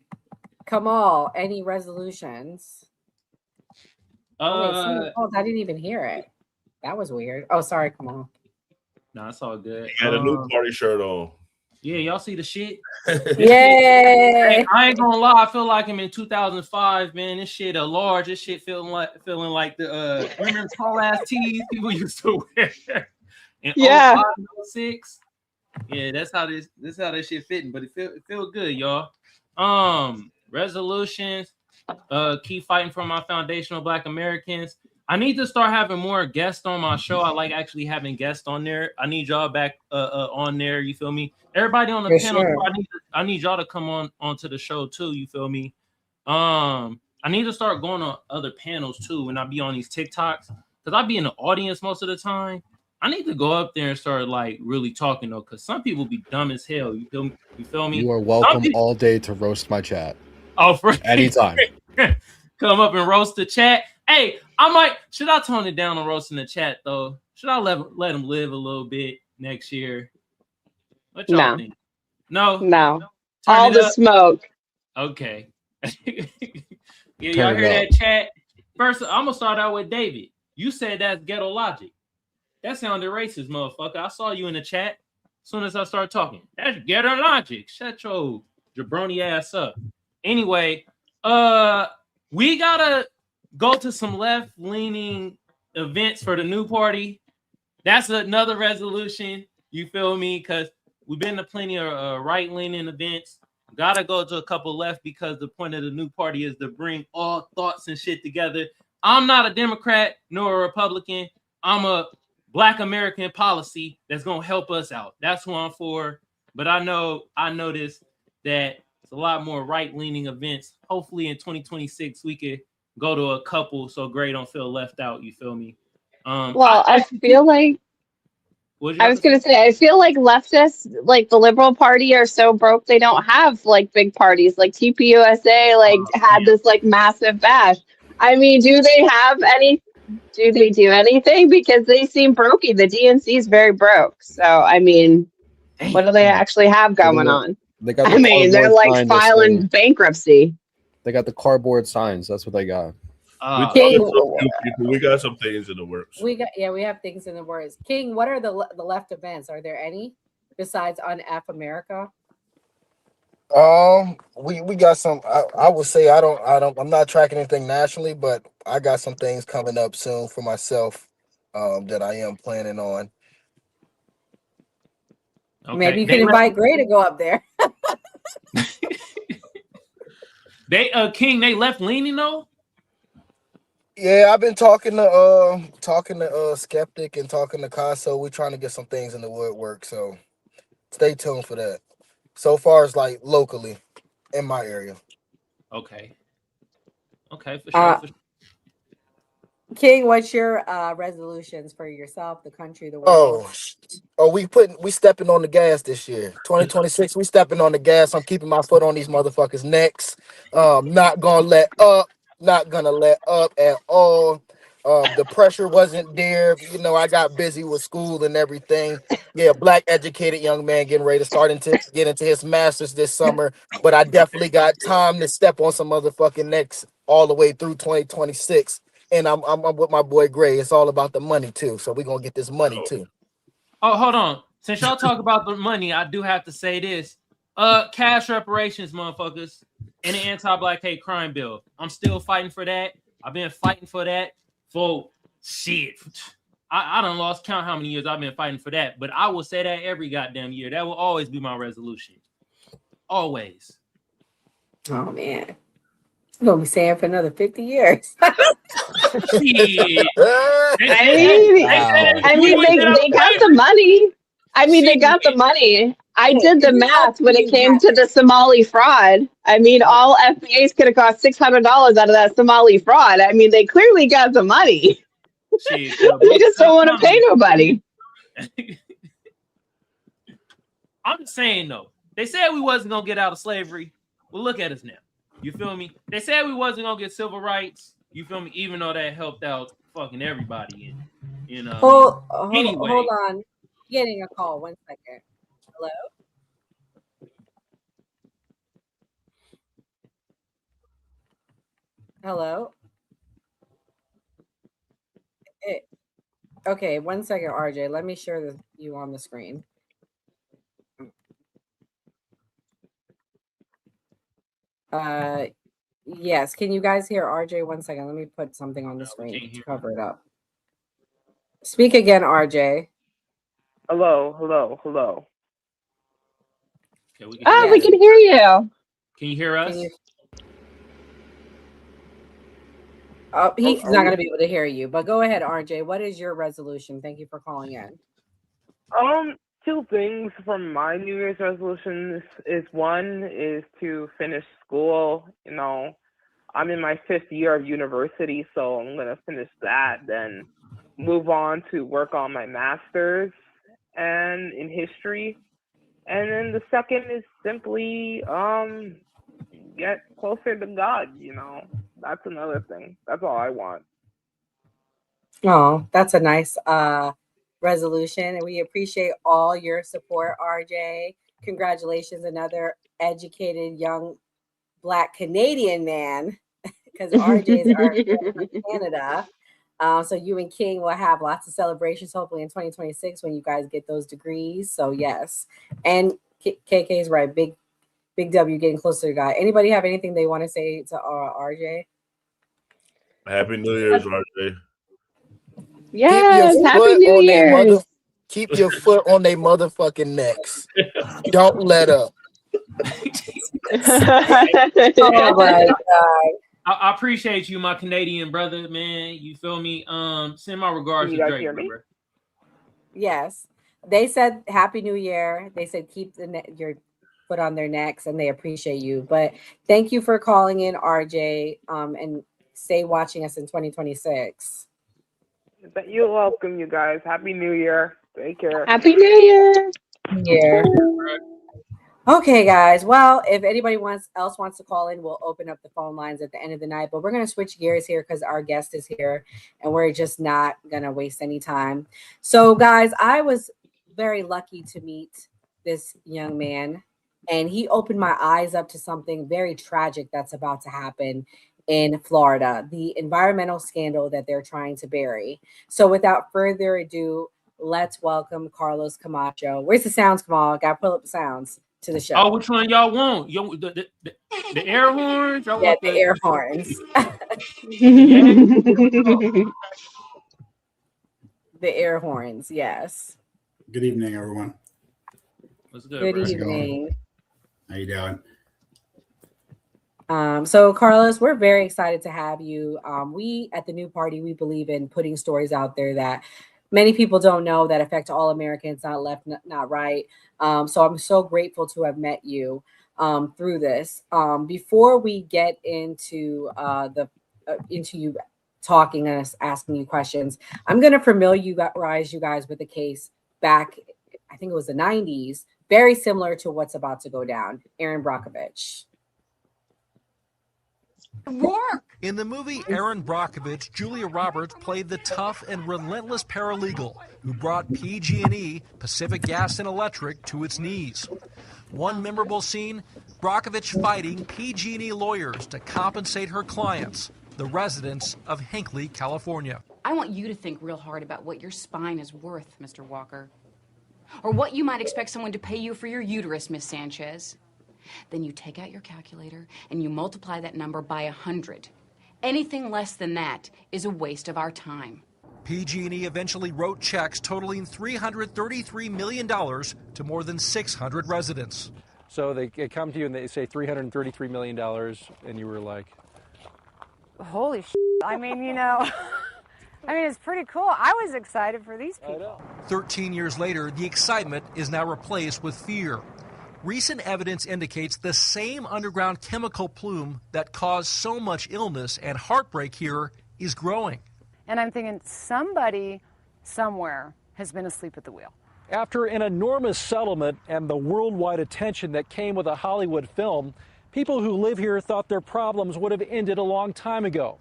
any resolutions? I didn't even hear it. That was weird. Oh, sorry, Kamal. No, it's all good. He had a new party shirt on. Yeah, y'all see the shit? Yay! Hey, I ain't gonna lie, I feel like I'm in 2005, man. This shit a large. This shit feeling like the remember tall ass tees people used to wear in 05, 06. Yeah, that's how this shit fitting, but it feel good, y'all. Resolutions, keep fighting for my foundational Black Americans. I need to start having more guests on my show. I like actually having guests on there. I need y'all back on there. You feel me? Everybody on the panel. Sure. I need y'all to come onto the show too. You feel me? I need to start going on other panels too when I be on these TikToks, because I be in the audience most of the time. I need to go up there and start like really talking though, because some people be dumb as hell. You feel me? You are welcome all day to roast my chat. Oh, for anytime. Come up and roast the chat. Hey, should I tone it down on roasting the chat though? Should I let them live a little bit next year? What y'all think? No. All the smoke. Okay. Yeah, y'all hear that, chat? First, I'm gonna start out with David. You said that's ghetto logic. That sounded racist, motherfucker. I saw you in the chat as soon as I started talking. That's ghetto logic. Shut your jabroni ass up. Anyway, we gotta go to some left-leaning events for the new party. That's another resolution. You feel me? Because we've been to plenty of right-leaning events. Gotta go to a couple left because the point of the new party is to bring all thoughts and shit together. I'm not a Democrat nor a Republican. I'm a Black American policy that's gonna help us out. That's who I'm for. But I noticed that it's a lot more right-leaning events. Hopefully in 2026 we could go to a couple so Gray don't feel left out. You feel me? Well, I feel like I was gonna say I feel like leftists, like the Liberal Party, are so broke they don't have like big parties. Like TPUSA, like had this like massive bash. I mean, do they have any? Do they do anything? Because they seem brokey. The DNC is very broke. So I mean, what do they actually have going on? They got. I mean, they're like filing bankruptcy. They got the cardboard signs. That's what they got. We got some things in the works. We have things in the works. King, what are the left events? Are there any besides Unf America? We got some. I would say I'm not tracking anything nationally, but I got some things coming up soon for myself that I am planning on. Okay. Maybe you can invite Gray to go up there. King, they left leaning though. Yeah, I've been talking to Skeptic and talking to Casso. We're trying to get some things in the woodwork, so stay tuned for that. So far as like locally in my area. Okay, for sure. King, what's your resolutions for yourself, the country, the world? We stepping on the gas this year. 2026, we stepping on the gas. I'm keeping my foot on these motherfuckers' necks. Not gonna let up. Not gonna let up at all. The pressure wasn't there. You know, I got busy with school and everything. Yeah, Black educated young man getting ready to get into his master's this summer. But I definitely got time to step on some motherfucking necks all the way through 2026. And I'm with my boy Gray. It's all about the money too. So we're gonna get this money too. Oh, hold on. Since y'all talk about the money, I do have to say this. Cash reparations, motherfuckers, and the anti-Black hate crime bill. I'm still fighting for that. I've been fighting for that for shit. I done lost count how many years I've been fighting for that. But I will say that every goddamn year. That will always be my resolution. Always. Oh man. I'm gonna be saying for another 50 years. I mean, they got the money. I mean, they got the money. I did the math when it came to the Somali fraud. I mean, all FBAs could have cost $600 out of that Somali fraud. I mean, they clearly got the money. They just don't want to pay nobody. I'm just saying though. They said we wasn't gonna get out of slavery. Well, look at us now. You feel me? They said we wasn't gonna get civil rights. You feel me? Even though that helped out fucking everybody. Hold on. Getting a call. 1 second. Hello. Hello. Okay, 1 second, RJ. Let me share you on the screen. Yes. Can you guys hear RJ? 1 second. Let me put something on the screen to cover it up. Speak again, RJ. Hello. Okay, we can hear you. Can you hear us? He's not going to be able to hear you, but go ahead, RJ. What is your resolution? Thank you for calling in. Two things from my New Year's resolution is one is to finish school. You know, I'm in my 5th year of university, so I'm going to finish that, then move on to work on my master's and in history. And then the second is simply get closer to God, you know. That's another thing. That's all I want. Oh, that's a nice resolution, and we appreciate all your support, RJ. Congratulations, another educated young Black Canadian man, because RJs are from Canada. So you and King will have lots of celebrations, hopefully in 2026 when you guys get those degrees. So yes, and KK is right. Big W getting closer to God. Anybody have anything they want to say to RJ? Happy New Year's, RJ. Yes, Happy New Year. Keep your foot on their motherfucking necks. Don't let up. Oh my God. I appreciate you, my Canadian brother, man. You feel me? Send my regards Can you to guys Drake, hear me? brother. Yes. They said Happy New Year. They said keep your foot on their necks, and they appreciate you. But thank you for calling in, RJ, and stay watching us in 2026. You're welcome, you guys. Happy New Year. Take care. Happy New Year. Yeah. Okay, guys. Well, if anybody else wants to call in, we'll open up the phone lines at the end of the night. But we're going to switch gears here because our guest is here, and we're just not going to waste any time. So, guys, I was very lucky to meet this young man, and he opened my eyes up to something very tragic that's about to happen in Florida, the environmental scandal that they're trying to bury. So, without further ado, let's welcome Carlos Camacho. Where's the sounds, Kamal? Got to pull up the sounds to the show. Oh, which one y'all want? The air horns? Y'all Yeah, want the air horns. The air horns, yes. Good evening, everyone. What's good, Good bro? evening. How you doing? So Carlos, we're very excited to have you. We at the New Party, we believe in putting stories out there that many people don't know that affect all Americans, not left, not right. So I'm so grateful to have met you through this. Before we get into into you talking and us asking you questions, I'm going to familiarize you guys with the case back, I think it was the 90s, very similar to what's about to go down. Erin Brockovich. In the movie Erin Brockovich, Julia Roberts played the tough and relentless paralegal who brought PG&E, Pacific Gas and Electric, to its knees. One memorable scene, Brockovich fighting PG&E lawyers to compensate her clients, the residents of Hinckley, California. I want you to think real hard about what your spine is worth, Mr. Walker. Or what you might expect someone to pay you for your uterus, Miss Sanchez. Then you take out your calculator and you multiply that number by 100. Anything less than that is a waste of our time. PG&E eventually wrote checks totaling $333 million to more than 600 residents. So they come to you and they say $333 million, and you were like, holy shit. I mean, you know, I mean, it's pretty cool. I was excited for these people. 13 years later, the excitement is now replaced with fear. Recent evidence indicates the same underground chemical plume that caused so much illness and heartbreak here is growing. And I'm thinking somebody somewhere has been asleep at the wheel. after an enormous settlement and the worldwide attention that came with a Hollywood film, people who live here thought their problems would have ended a long time ago.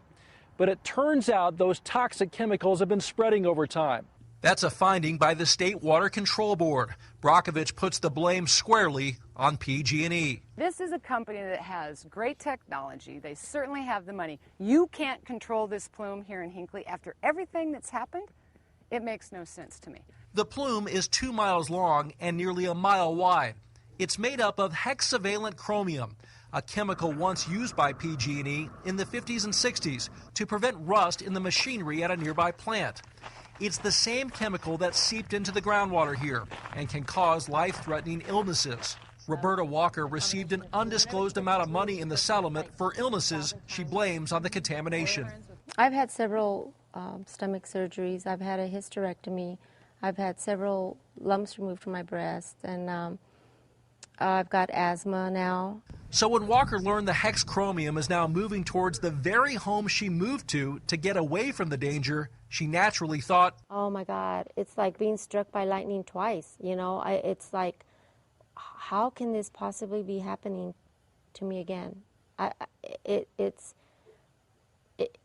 But it turns out those toxic chemicals have been spreading over time. That's a finding by the State Water Control Board. Brockovich puts the blame squarely on PG&E. This is a company that has great technology. They certainly have the money. You can't control this plume here in Hinckley. After everything that's happened, it makes no sense to me. The plume is 2 miles long and nearly a mile wide. It's made up of hexavalent chromium, a chemical once used by PG&E in the 50s and 60s to prevent rust in the machinery at a nearby plant. It's the same chemical that seeped into the groundwater here and can cause life-threatening illnesses. Roberta Walker received an undisclosed amount of money in the settlement for illnesses she blames on the contamination. I've had several stomach surgeries. I've had a hysterectomy. I've had several lumps removed from my breast, and I've got asthma now. So when Walker learned the hex chromium is now moving towards the very home she moved to get away from the danger, she naturally thought, oh my God, it's like being struck by lightning twice. You know, it's like, how can this possibly be happening to me again?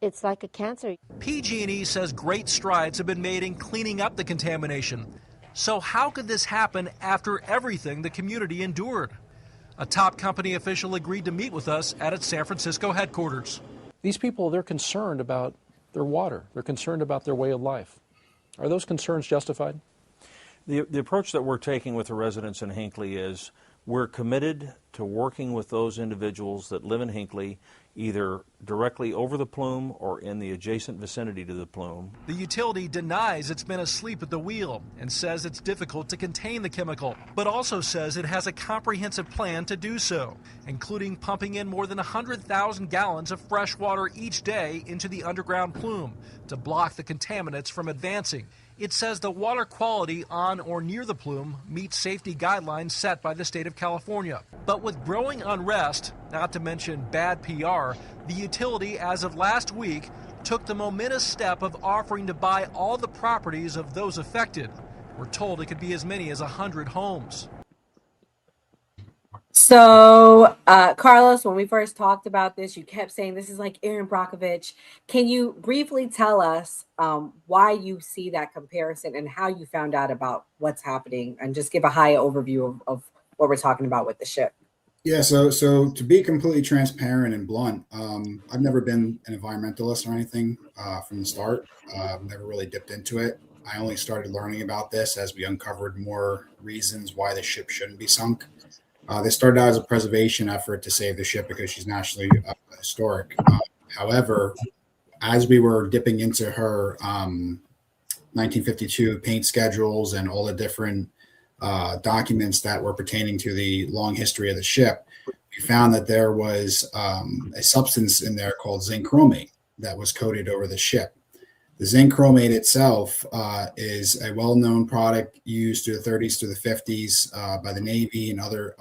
It's like a cancer. PG&E says great strides have been made in cleaning up the contamination. So how could this happen after everything the community endured? A top company official agreed to meet with us at its San Francisco headquarters. These people, they're concerned about their water. They're concerned about their way of life. Are those concerns justified? The approach that we're taking with the residents in Hinckley is we're committed to working with those individuals that live in Hinckley, either directly over the plume or in the adjacent vicinity to the plume. The utility denies it's been asleep at the wheel and says it's difficult to contain the chemical, but also says it has a comprehensive plan to do so, including pumping in more than 100,000 gallons of fresh water each day into the underground plume to block the contaminants from advancing. It says the water quality on or near the plume meets safety guidelines set by the state of California. But with growing unrest, not to mention bad PR, the utility, as of last week, took the momentous step of offering to buy all the properties of those affected. We're told it could be as many as 100 homes. So, Carlos, when we first talked about this, you kept saying this is like Aaron Brockovich. Can you briefly tell us why you see that comparison and how you found out about what's happening, and just give a high overview of what we're talking about with the ship? Yeah, so to be completely transparent and blunt, I've never been an environmentalist or anything from the start. Never really dipped into it. I only started learning about this as we uncovered more reasons why the ship shouldn't be sunk. They started out as a preservation effort to save the ship because she's nationally historic. However, as we were dipping into her 1952 paint schedules and all the different documents that were pertaining to the long history of the ship, we found that there was a substance in there called zinc chromate that was coated over the ship. The zinc chromate itself is a well-known product used through the 30s to the 50s by the Navy and other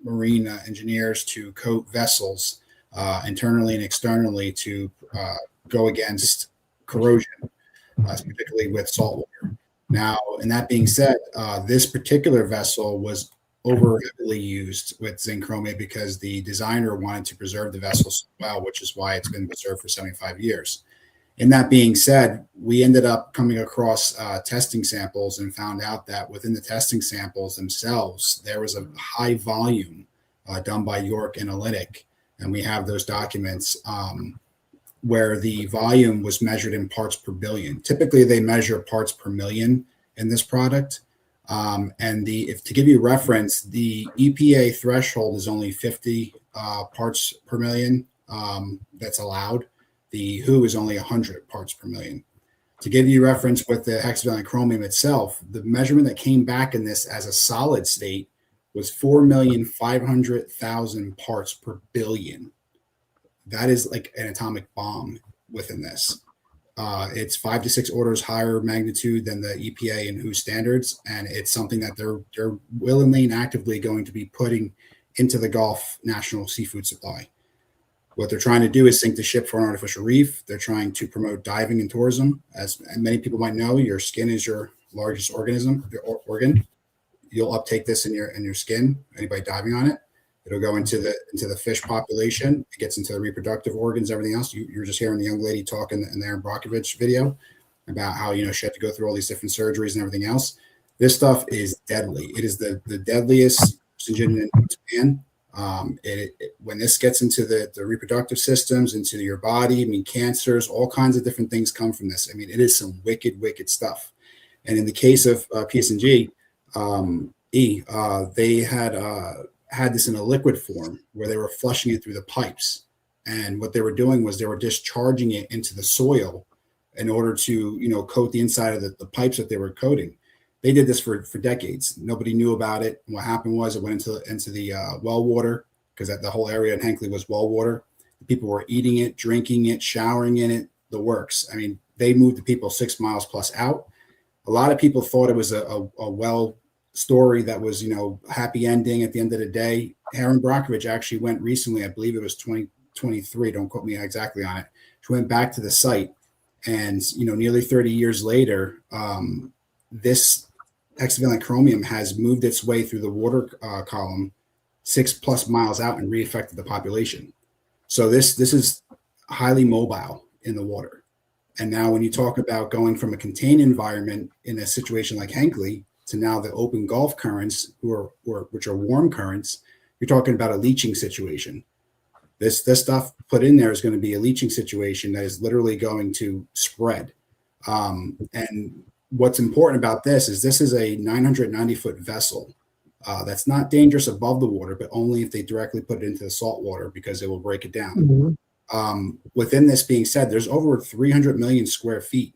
marine engineers to coat vessels internally and externally to go against corrosion, particularly with salt water. Now, and that being said, this particular vessel was over heavily used with zinc chromate because the designer wanted to preserve the vessel so well, which is why it's been preserved for 75 years. And that being said, we ended up coming across testing samples and found out that within the testing samples themselves, there was a high volume done by York Analytic. And we have those documents where the volume was measured in parts per billion. Typically, they measure parts per million in this product. If to give you reference, the EPA threshold is only 50 parts per million that's allowed. The WHO is only 100 parts per million. To give you reference with the hexavalent chromium itself, the measurement that came back in this as a solid state was 4,500,000 parts per billion. That is like an atomic bomb within this. It's 5 to 6 orders higher magnitude than the EPA and WHO standards, and it's something that they're willingly and actively going to be putting into the Gulf National Seafood Supply. What they're trying to do is sink the ship for an artificial reef. They're trying to promote diving and tourism. As many people might know, your skin is your largest organ. You'll uptake this in your skin. Anybody diving on it, it'll go into the fish population. It gets into the reproductive organs, everything else. You're just hearing the young lady talk in the Aaron Brockovich video about how she had to go through all these different surgeries and everything else. This stuff is deadly. It is the deadliest carcinogen in man. When this gets into the reproductive systems, into your body, cancers, all kinds of different things come from this. It is some wicked, wicked stuff. And in the case of PSG, they had this in a liquid form where they were flushing it through the pipes. And what they were doing was they were discharging it into the soil in order to, coat the inside of the pipes that they were coating. They did this for decades. Nobody knew about it. What happened was it went into the well water, because the whole area in Hinckley was well water. People were eating it, drinking it, showering in it, the works. They moved the people 6 miles plus out. A lot of people thought it was a well story that was, happy ending at the end of the day. Aaron Brockovich actually went recently, I believe it was 2023, don't quote me exactly on it. She went back to the site, and, nearly 30 years later, this hexavalent chromium has moved its way through the water column 6+ miles out and reaffected the population. So this is highly mobile in the water. And now when you talk about going from a contained environment in a situation like Hinckley to now the open Gulf currents, which are warm currents, you're talking about a leaching situation. This stuff put in there is going to be a leaching situation that is literally going to spread. And what's important about this is a 990-foot vessel that's not dangerous above the water, but only if they directly put it into the salt water, because it will break it down. Mm-hmm. Within this being said, there's over 300 million square feet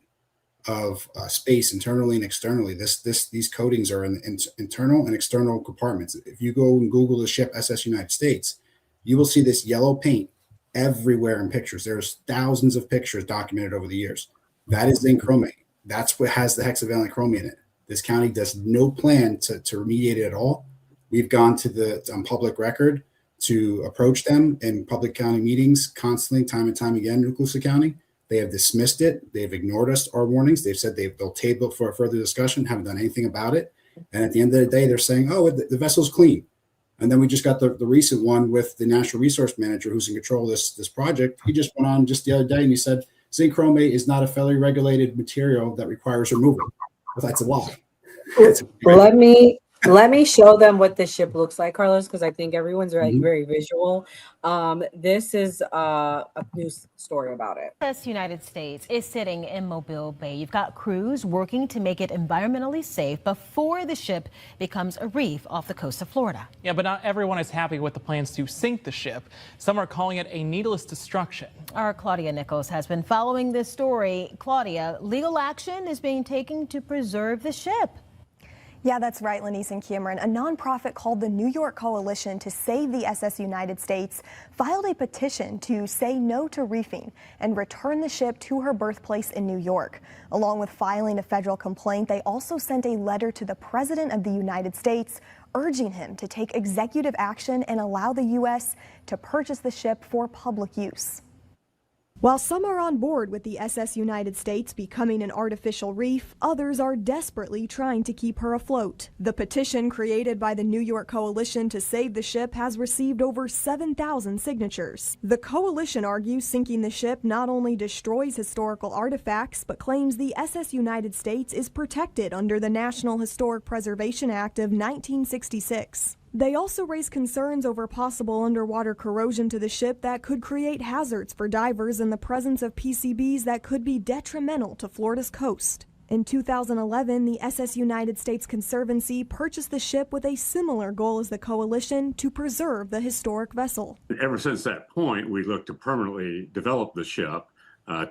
of space internally and externally. These coatings are in internal and external compartments. If you go and Google the ship SS United States, you will see this yellow paint everywhere in pictures. There's thousands of pictures documented over the years. That is zinc chromate. That's what has the hexavalent chromium in it. This county does no plan to remediate it at all. We've gone to the public record to approach them in public county meetings constantly, time and time again, in Okaloosa County. They have dismissed it. They've ignored our warnings. They've said they'll table it for a further discussion, haven't done anything about it. And at the end of the day, they're saying, oh, the vessel's clean. And then we just got the recent one with the National Resource Manager who's in control of this project. He just went on just the other day and he said, zinc chromate is not a federally regulated material that requires removal. Well, that's a lie. Let me show them what this ship looks like, Carlos, because I think everyone's very visual. This is a news story about it. The United States is sitting in Mobile Bay. You've got crews working to make it environmentally safe before the ship becomes a reef off the coast of Florida. Yeah, but not everyone is happy with the plans to sink the ship. Some are calling it a needless destruction. Our Claudia Nichols has been following this story. Claudia, legal action is being taken to preserve the ship. Yeah, that's right, Lenise and Cameron. A nonprofit called the New York Coalition to Save the SS United States filed a petition to say no to reefing and return the ship to her birthplace in New York. Along with filing a federal complaint, they also sent a letter to the President of the United States urging him to take executive action and allow the U.S. to purchase the ship for public use. While some are on board with the SS United States becoming an artificial reef, others are desperately trying to keep her afloat. The petition created by the New York Coalition to Save the Ship has received over 7,000 signatures. The coalition argues sinking the ship not only destroys historical artifacts, but claims the SS United States is protected under the National Historic Preservation Act of 1966. They also raise concerns over possible underwater corrosion to the ship that could create hazards for divers in the presence of PCBs that could be detrimental to Florida's coast. In 2011, the SS United States Conservancy purchased the ship with a similar goal as the coalition to preserve the historic vessel. Ever since that point, we looked to permanently develop the ship,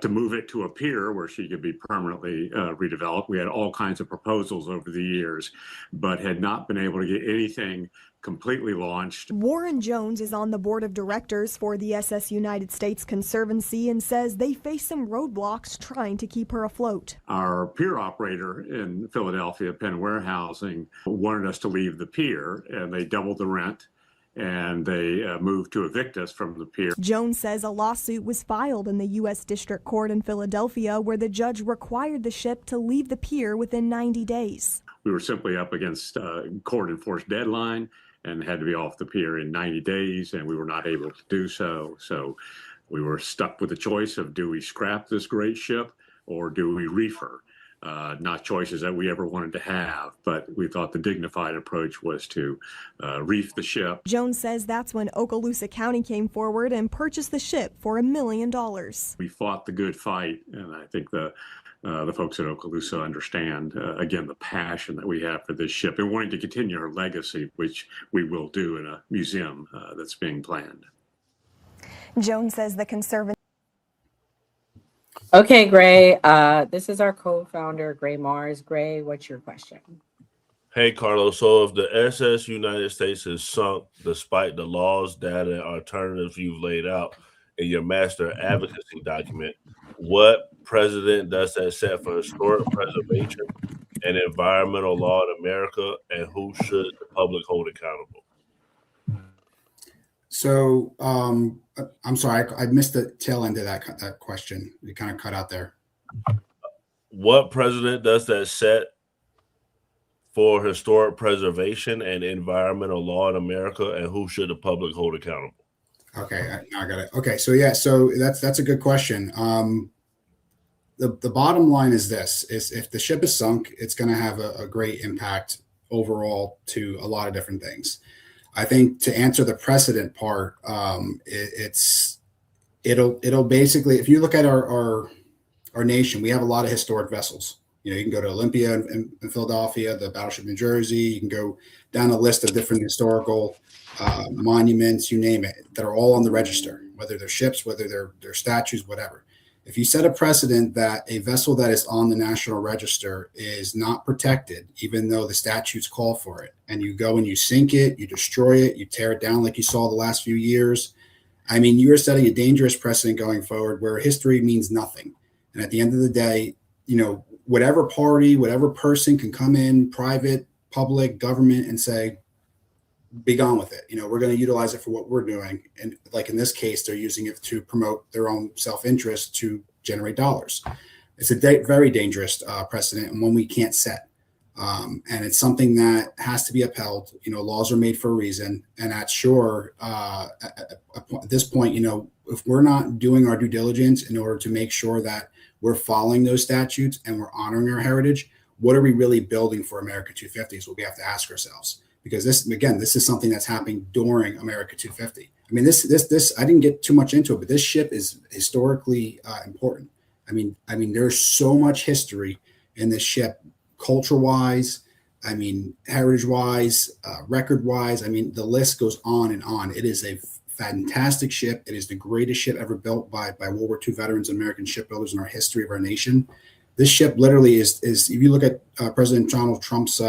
to move it to a pier where she could be permanently redeveloped. We had all kinds of proposals over the years, but had not been able to get anything completely launched. Warren Jones is on the board of directors for the SS United States Conservancy and says they face some roadblocks trying to keep her afloat. Our pier operator in Philadelphia, Penn Warehousing, wanted us to leave the pier, and they doubled the rent. And they moved to evict us from the pier. Jones says a lawsuit was filed in the U.S. District Court in Philadelphia where the judge required the ship to leave the pier within 90 days. We were simply up against a court-enforced deadline and had to be off the pier in 90 days, and we were not able to do so. So we were stuck with the choice of, do we scrap this great ship or do we reef her? Not choices that we ever wanted to have, but we thought the dignified approach was to reef the ship. Jones says that's when Okaloosa County came forward and purchased the ship for $1 million. We fought the good fight, and I think the folks at Okaloosa understand, again, the passion that we have for this ship and wanting to continue her legacy, which we will do in a museum that's being planned. Jones says the Conservancy. Okay, Gray, this is our co-founder, Gray Mars. Gray, what's your question? Hey, Carlos. So if the SS United States is sunk despite the laws, data, and alternatives you've laid out in your master advocacy document, what precedent does that set for historic preservation and environmental law in America, and who should the public hold accountable? So I'm sorry, I missed the tail end of that question. You kind of cut out there. What precedent does that set for historic preservation and environmental law in America, and who should the public hold accountable? Okay, I got it. Okay, so yeah, so that's a good question. The bottom line is this: is if the ship is sunk, it's going to have a great impact overall to a lot of different things. I think to answer the precedent part, it'll basically, if you look at our nation, we have a lot of historic vessels. You know, you can go to Olympia in Philadelphia, the Battleship New Jersey. You can go down a list of different historical monuments, you name it, that are all on the register. whether they're ships, whether they're statues, whatever. If you set a precedent that a vessel that is on the National Register is not protected, even though the statutes call for it, and you go and you sink it, you destroy it, you tear it down like you saw the last few years, I mean, you are setting a dangerous precedent going forward where history means nothing. And at the end of the day, you know, whatever party, whatever person can come in, private, public, government, and say, be gone with it. You know, we're going to utilize it for what we're doing. And like in this case, they're using it to promote their own self-interest to generate dollars. It's a very dangerous precedent and one we can't set. And it's something that has to be upheld. You know, laws are made for a reason. And at shore, at this point, you know, if we're not doing our due diligence in order to make sure that we're following those statutes and we're honoring our heritage, what are we really building for America 250 is what we have to ask ourselves. Because this is something that's happening during America 250. I mean, this I didn't get too much into it, but this ship is historically important. I mean, there's so much history in this ship, culture-wise, I mean, heritage-wise, record-wise. I mean, the list goes on and on. It is a fantastic ship. It is the greatest ship ever built by World War II veterans and American shipbuilders in our history of our nation. This ship literally is if you look at President Donald Trump's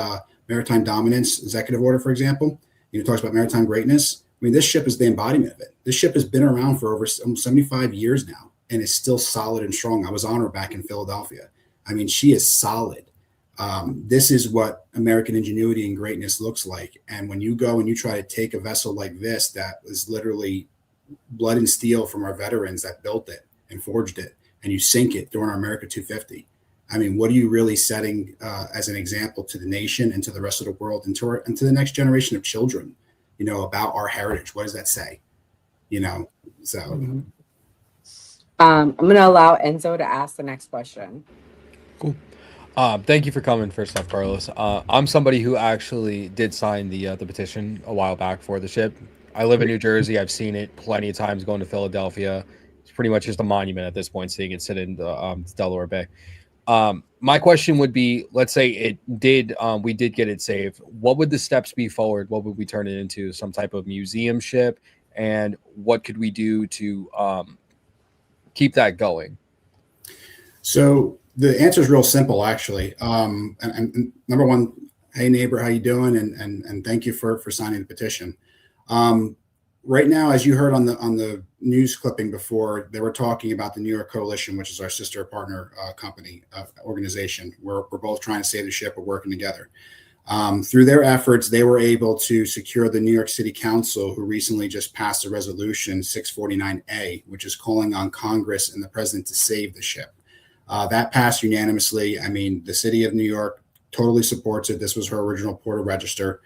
maritime dominance executive order, for example, it talks about maritime greatness. I mean, this ship is the embodiment of it. This ship has been around for over 75 years now and is still solid and strong. I was on her back in Philadelphia. I mean, she is solid. This is what American ingenuity and greatness looks like. And when you go and you try to take a vessel like this, that was literally blood and steel from our veterans that built it and forged it, and you sink it during our America 250. I mean, what are you really setting as an example to the nation and to the rest of the world and to the next generation of children, you know, about our heritage? What does that say? You know, so. Mm-hmm. I'm going to allow Enzo to ask the next question. Cool. Thank you for coming, first off, Carlos. I'm somebody who actually did sign the petition a while back for the ship. I live in New Jersey. I've seen it plenty of times going to Philadelphia. It's pretty much just a monument at this point, seeing it sit in the Delaware Bay. My question would be, let's say we did get it saved. What would the steps be forward? What would we turn it into? Some type of museum ship? And what could we do to keep that going? So the answer is real simple, actually. And number one, hey neighbor, how you doing? And thank you for signing the petition. Right now, as you heard on the news clipping before, they were talking about the New York Coalition, which is our sister partner company organization. We're both trying to save the ship. We're working together. Through their efforts, they were able to secure the New York City Council, who recently just passed a resolution 649A, which is calling on Congress and the president to save the ship. That passed unanimously. I mean, the city of New York totally supports it. This was her original port of register.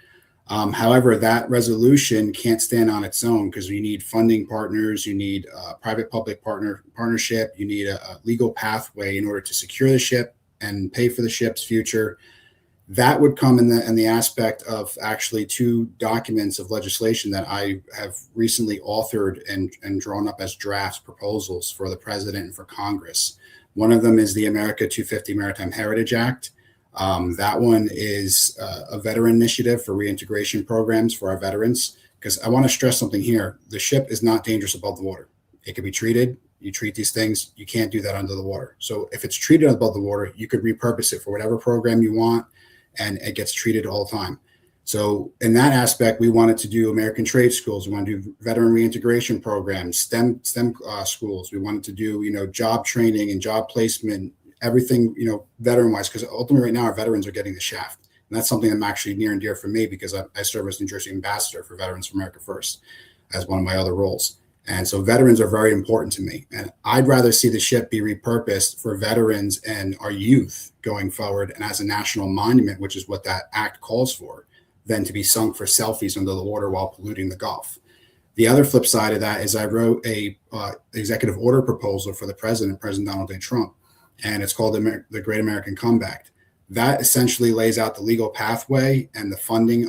However, that resolution can't stand on its own because you need funding partners, you need private-public partnership, you need a legal pathway in order to secure the ship and pay for the ship's future. That would come in the aspect of actually two documents of legislation that I have recently authored and drawn up as draft proposals for the president and for Congress. One of them is the America 250 Maritime Heritage Act. That one is a veteran initiative for reintegration programs for our veterans, because I want to stress something here. The ship is not dangerous above the water. It can be treated. You treat these things. You can't do that under the water. So if it's treated above the water, you could repurpose it for whatever program you want, and it gets treated all the time. So in that aspect, we wanted to do American trade schools. We want to do veteran reintegration programs, STEM schools. We wanted to do, job training and job placement, everything, veteran-wise, because ultimately right now our veterans are getting the shaft. And that's something that's actually near and dear for me, because I serve as New Jersey ambassador for Veterans for America First as one of my other roles. And so veterans are very important to me. And I'd rather see the ship be repurposed for veterans and our youth going forward and as a national monument, which is what that act calls for, than to be sunk for selfies under the water while polluting the Gulf. The other flip side of that is I wrote a executive order proposal for the President Donald J. Trump, and it's called the Great American Comeback. That essentially lays out the legal pathway and the funding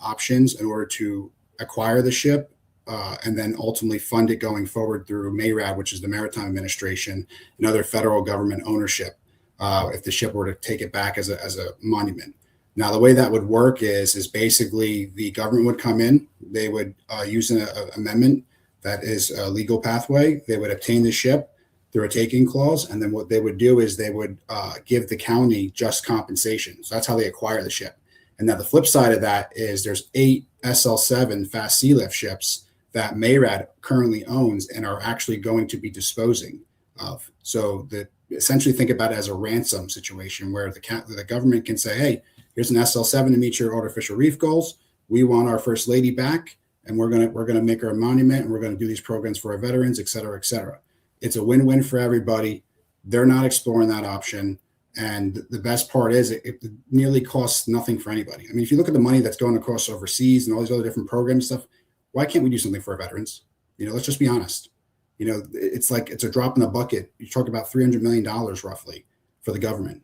options in order to acquire the ship and then ultimately fund it going forward through MARAD, which is the Maritime Administration, and other federal government ownership if the ship were to take it back as a monument. Now, the way that would work is basically the government would come in, they would use an amendment That is a legal pathway. They would obtain the ship through a taking clause, and then what they would do is they would give the county just compensation. So that's how they acquire the ship. And now the flip side of that is there's 8 SL7 fast sea lift ships that MARAD currently owns and are actually going to be disposing of. So essentially think about it as a ransom situation where the government can say, hey, here's an SL7 to meet your artificial reef goals. We want our first lady back, and we're gonna make her a monument, and we're gonna do these programs for our veterans, et cetera, et cetera. It's a win-win for everybody. They're not exploring that option. And the best part is it nearly costs nothing for anybody. I mean, if you look at the money that's going across overseas and all these other different programs stuff, why can't we do something for our veterans? Let's just be honest. It's like it's a drop in the bucket. You talk about $300 million roughly for the government,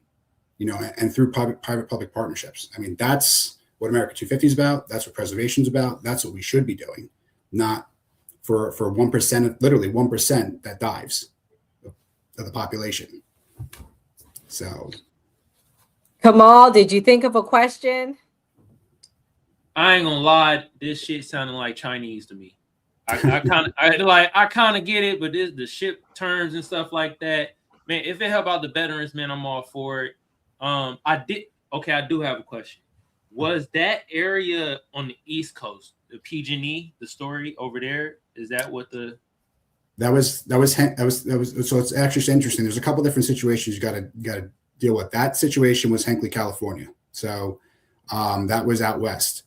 and through private-public partnerships. I mean, that's what America 250 is about. That's what preservation is about. That's what we should be doing, not for 1%, literally 1% that dives of the population. So, Kamal, did you think of a question? I ain't gonna lie, this shit sounded like Chinese to me. I kind of get it, but the ship turns and stuff like that. Man, if it help out the veterans, man, I'm all for it. I do have a question. Was that area on the East Coast, the PG&E, the story over there? Is that what the? That was so it's actually interesting. There's a couple different situations you got to deal with. That situation was Hinckley, California. So that was out west.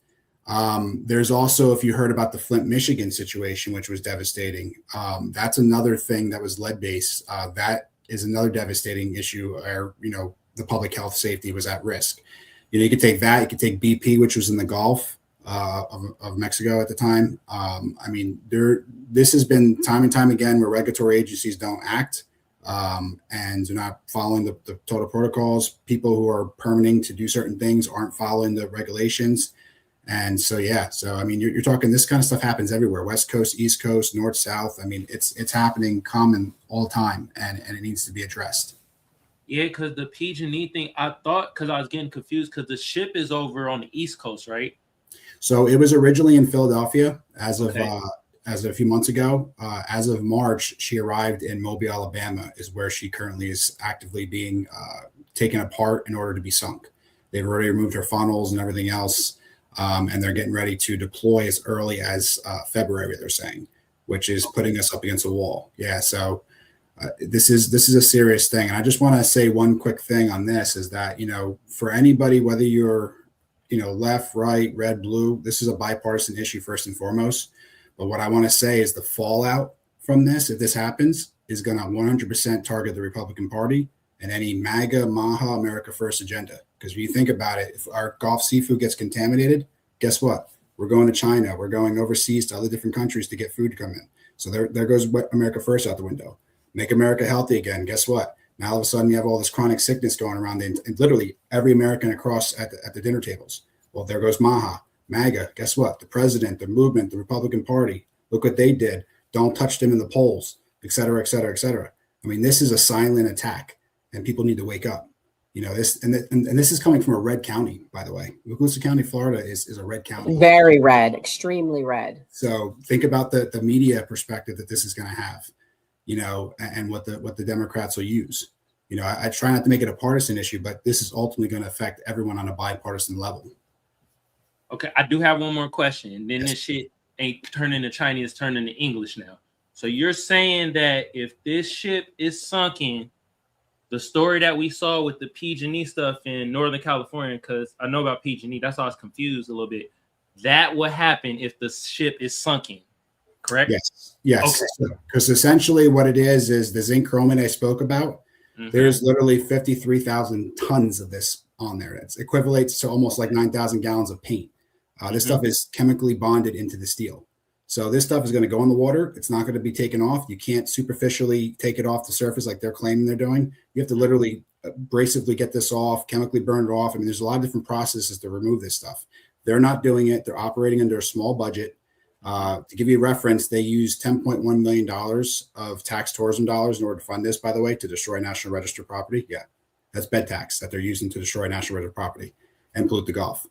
There's also, if you heard about the Flint, Michigan situation, which was devastating, that's another thing that was lead based. That is another devastating issue where, the public health safety was at risk. You could take that, you could take BP, which was in the Gulf of Mexico at the time. I mean, this has been time and time again where regulatory agencies don't act and they're not following the total protocols. People who are permitting to do certain things aren't following the regulations. And so, I mean, you're talking, this kind of stuff happens everywhere, West Coast, East Coast, North, South. I mean, it's happening common all the time, and it needs to be addressed. Yeah, because the PG&E thing, I thought, because I was getting confused, because the ship is over on the East Coast, right? So it was originally in Philadelphia as of a few months ago. As of March, she arrived in Mobile, Alabama, is where she currently is actively being taken apart in order to be sunk. They've already removed her funnels and everything else. And they're getting ready to deploy as early as February, they're saying, which is putting us up against a wall. Yeah, so this is a serious thing. And I just want to say one quick thing on this is that, for anybody, whether you're, left, right, red, blue, this is a bipartisan issue first and foremost. But what I want to say is the fallout from this, if this happens, is going to 100% target the Republican Party and any MAGA, MAHA, America First agenda. Because when you think about it, if our Gulf seafood gets contaminated, guess what? We're going to China. We're going overseas to other different countries to get food to come in. So there goes America First out the window. Make America healthy again. Guess what? Now all of a sudden you have all this chronic sickness going around, and literally every American across at the dinner tables. Well, there goes MAHA, MAGA. Guess what? The president, the movement, the Republican Party. Look what they did. Don't touch them in the polls, et cetera, et cetera, et cetera. I mean, this is a silent attack, and people need to wake up. This and this is coming from a red county, by the way. Lucas County, Florida is a red county. Very red, extremely red. So think about the media perspective that this is going to have, and what the Democrats will use. I try not to make it a partisan issue, but this is ultimately going to affect everyone on a bipartisan level. Okay, I do have one more question, and then this shit ain't turning to Chinese, it's turning to English now. So you're saying that if this ship is sunken, the story that we saw with the PG&E stuff in Northern California, because I know about PG&E, that's why I was confused a little bit. That would happen if the ship is sunken, correct? Yes. Okay. Because essentially what it is the zinc chromate I spoke about. Mm-hmm. There's literally 53,000 tons of this on there. It equivalates to almost like 9,000 gallons of paint. This stuff is chemically bonded into the steel. So this stuff is going to go in the water. It's not going to be taken off. You can't superficially take it off the surface like they're claiming they're doing. You have to literally abrasively get this off, chemically burn it off. I mean, there's a lot of different processes to remove this stuff. They're not doing it. They're operating under a small budget. To give you a reference, they used $10.1 million of tax tourism dollars in order to fund this, by the way, to destroy National Register property. Yeah, that's bed tax that they're using to destroy National Register property and pollute the Gulf.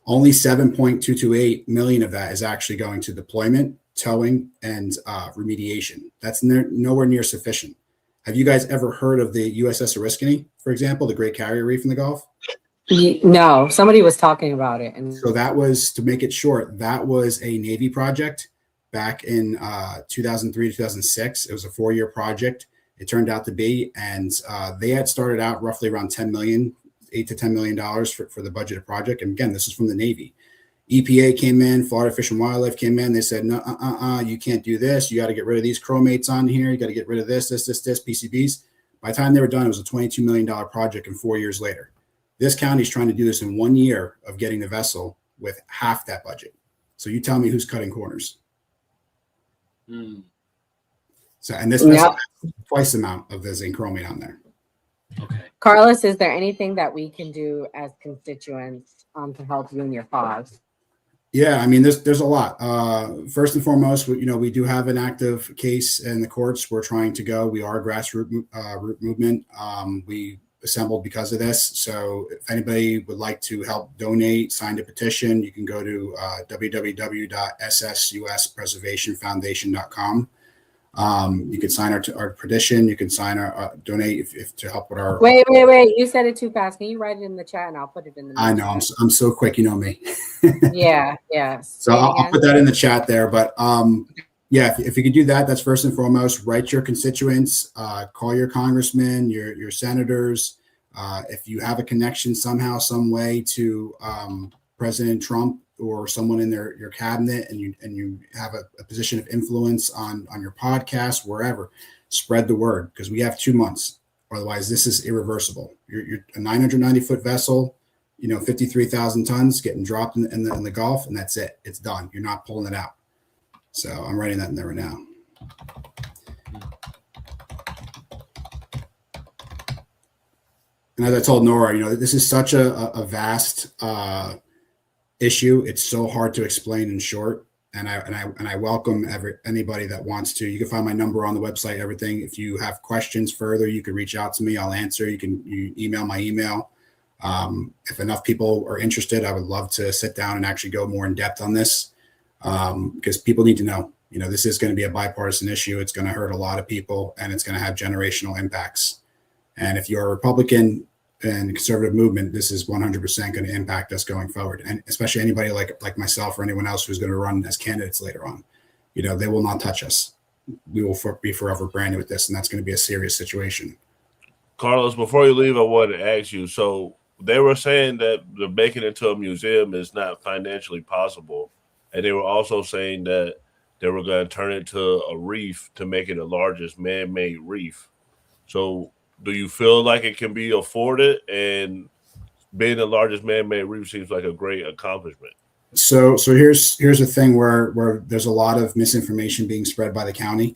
Only 7.228 million of that is actually going to deployment towing, and remediation. That's nowhere near sufficient. Have you guys ever heard of the USS Oriskany, for example, the Great Carrier Reef in the Gulf? No, somebody was talking about it. And So that was, to make it short, that was a Navy project back in 2003 to 2006. It was a 4-year project. It turned out to be, and they had started out roughly around $8 to $10 million for the budgeted project. And again, this is from the Navy. EPA came in, Florida Fish and Wildlife came in. They said, no, you can't do this. You got to get rid of these chromates on here. You got to get rid of this, PCBs. By the time they were done, it was a $22 million project, and 4 years later. This county's trying to do this in 1 year of getting the vessel with half that budget. So you tell me who's cutting corners. So, and this vessel has twice the amount of the zinc chromate on there. Carlos, is there anything that we can do as constituents to help you in your cause? Yeah, I mean, there's a lot. First and foremost, we do have an active case in the courts. We're trying to go. We are a grassroots root movement. We assembled because of this. So if anybody would like to help donate, sign a petition, you can go to www.ssuspreservationfoundation.com. You can sign our petition. You can sign our donate if to help with our. Wait! You said it too fast. Can you write it in the chat and I'll put it in the. I know I'm so quick. You know me. Yeah. So I'll put that in the chat there. But yeah, if you could do that, that's first and foremost. Write your constituents. Call your congressmen, your senators. If you have a connection somehow, some way to President Trump or someone in your cabinet, and you have a position of influence on your podcast, wherever, spread the word, because we have 2 months. Otherwise, this is irreversible. You're a 990-foot vessel, 53,000 tons getting dropped in the Gulf, and that's it. It's done. You're not pulling it out. So I'm writing that in there right now. And as I told Nora, this is such a vast issue. It's so hard to explain in short, and I welcome anybody that wants to. You can find my number on the website, everything. If you have questions further, you can reach out to me. I'll answer. You email my email. If enough people are interested, I would love to sit down and actually go more in depth on this, because people need to know. This is going to be a bipartisan issue. It's going to hurt a lot of people, and it's going to have generational impacts. And if you're a Republican and conservative movement, this is 100% going to impact us going forward. And especially anybody like myself or anyone else who's going to run as candidates later on, they will not touch us. We will be forever branded with this, and that's going to be a serious situation. Carlos, before you leave, I wanted to ask you, so they were saying that the making it into a museum is not financially possible. And they were also saying that they were going to turn it to a reef to make it the largest man-made reef. So do you feel like it can be afforded? And being the largest man-made reef seems like a great accomplishment. So here's the thing where there's a lot of misinformation being spread by the county.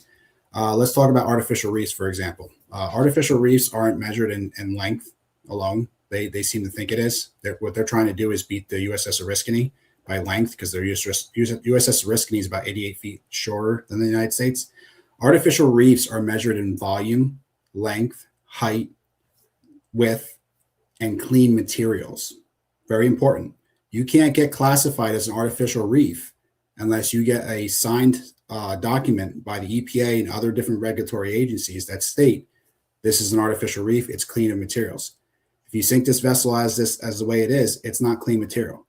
Let's talk about artificial reefs, for example. Artificial reefs aren't measured in length alone. They seem to think it is. What they're trying to do is beat the USS Oriskany by length, because their USS Oriskany is about 88 feet shorter than the United States. Artificial reefs are measured in volume, length, height, width, and clean materials. Very important. You can't get classified as an artificial reef unless you get a signed document by the EPA and other different regulatory agencies that state this is an artificial reef. It's clean of materials. If you sink this vessel as the way it is, it's not clean material.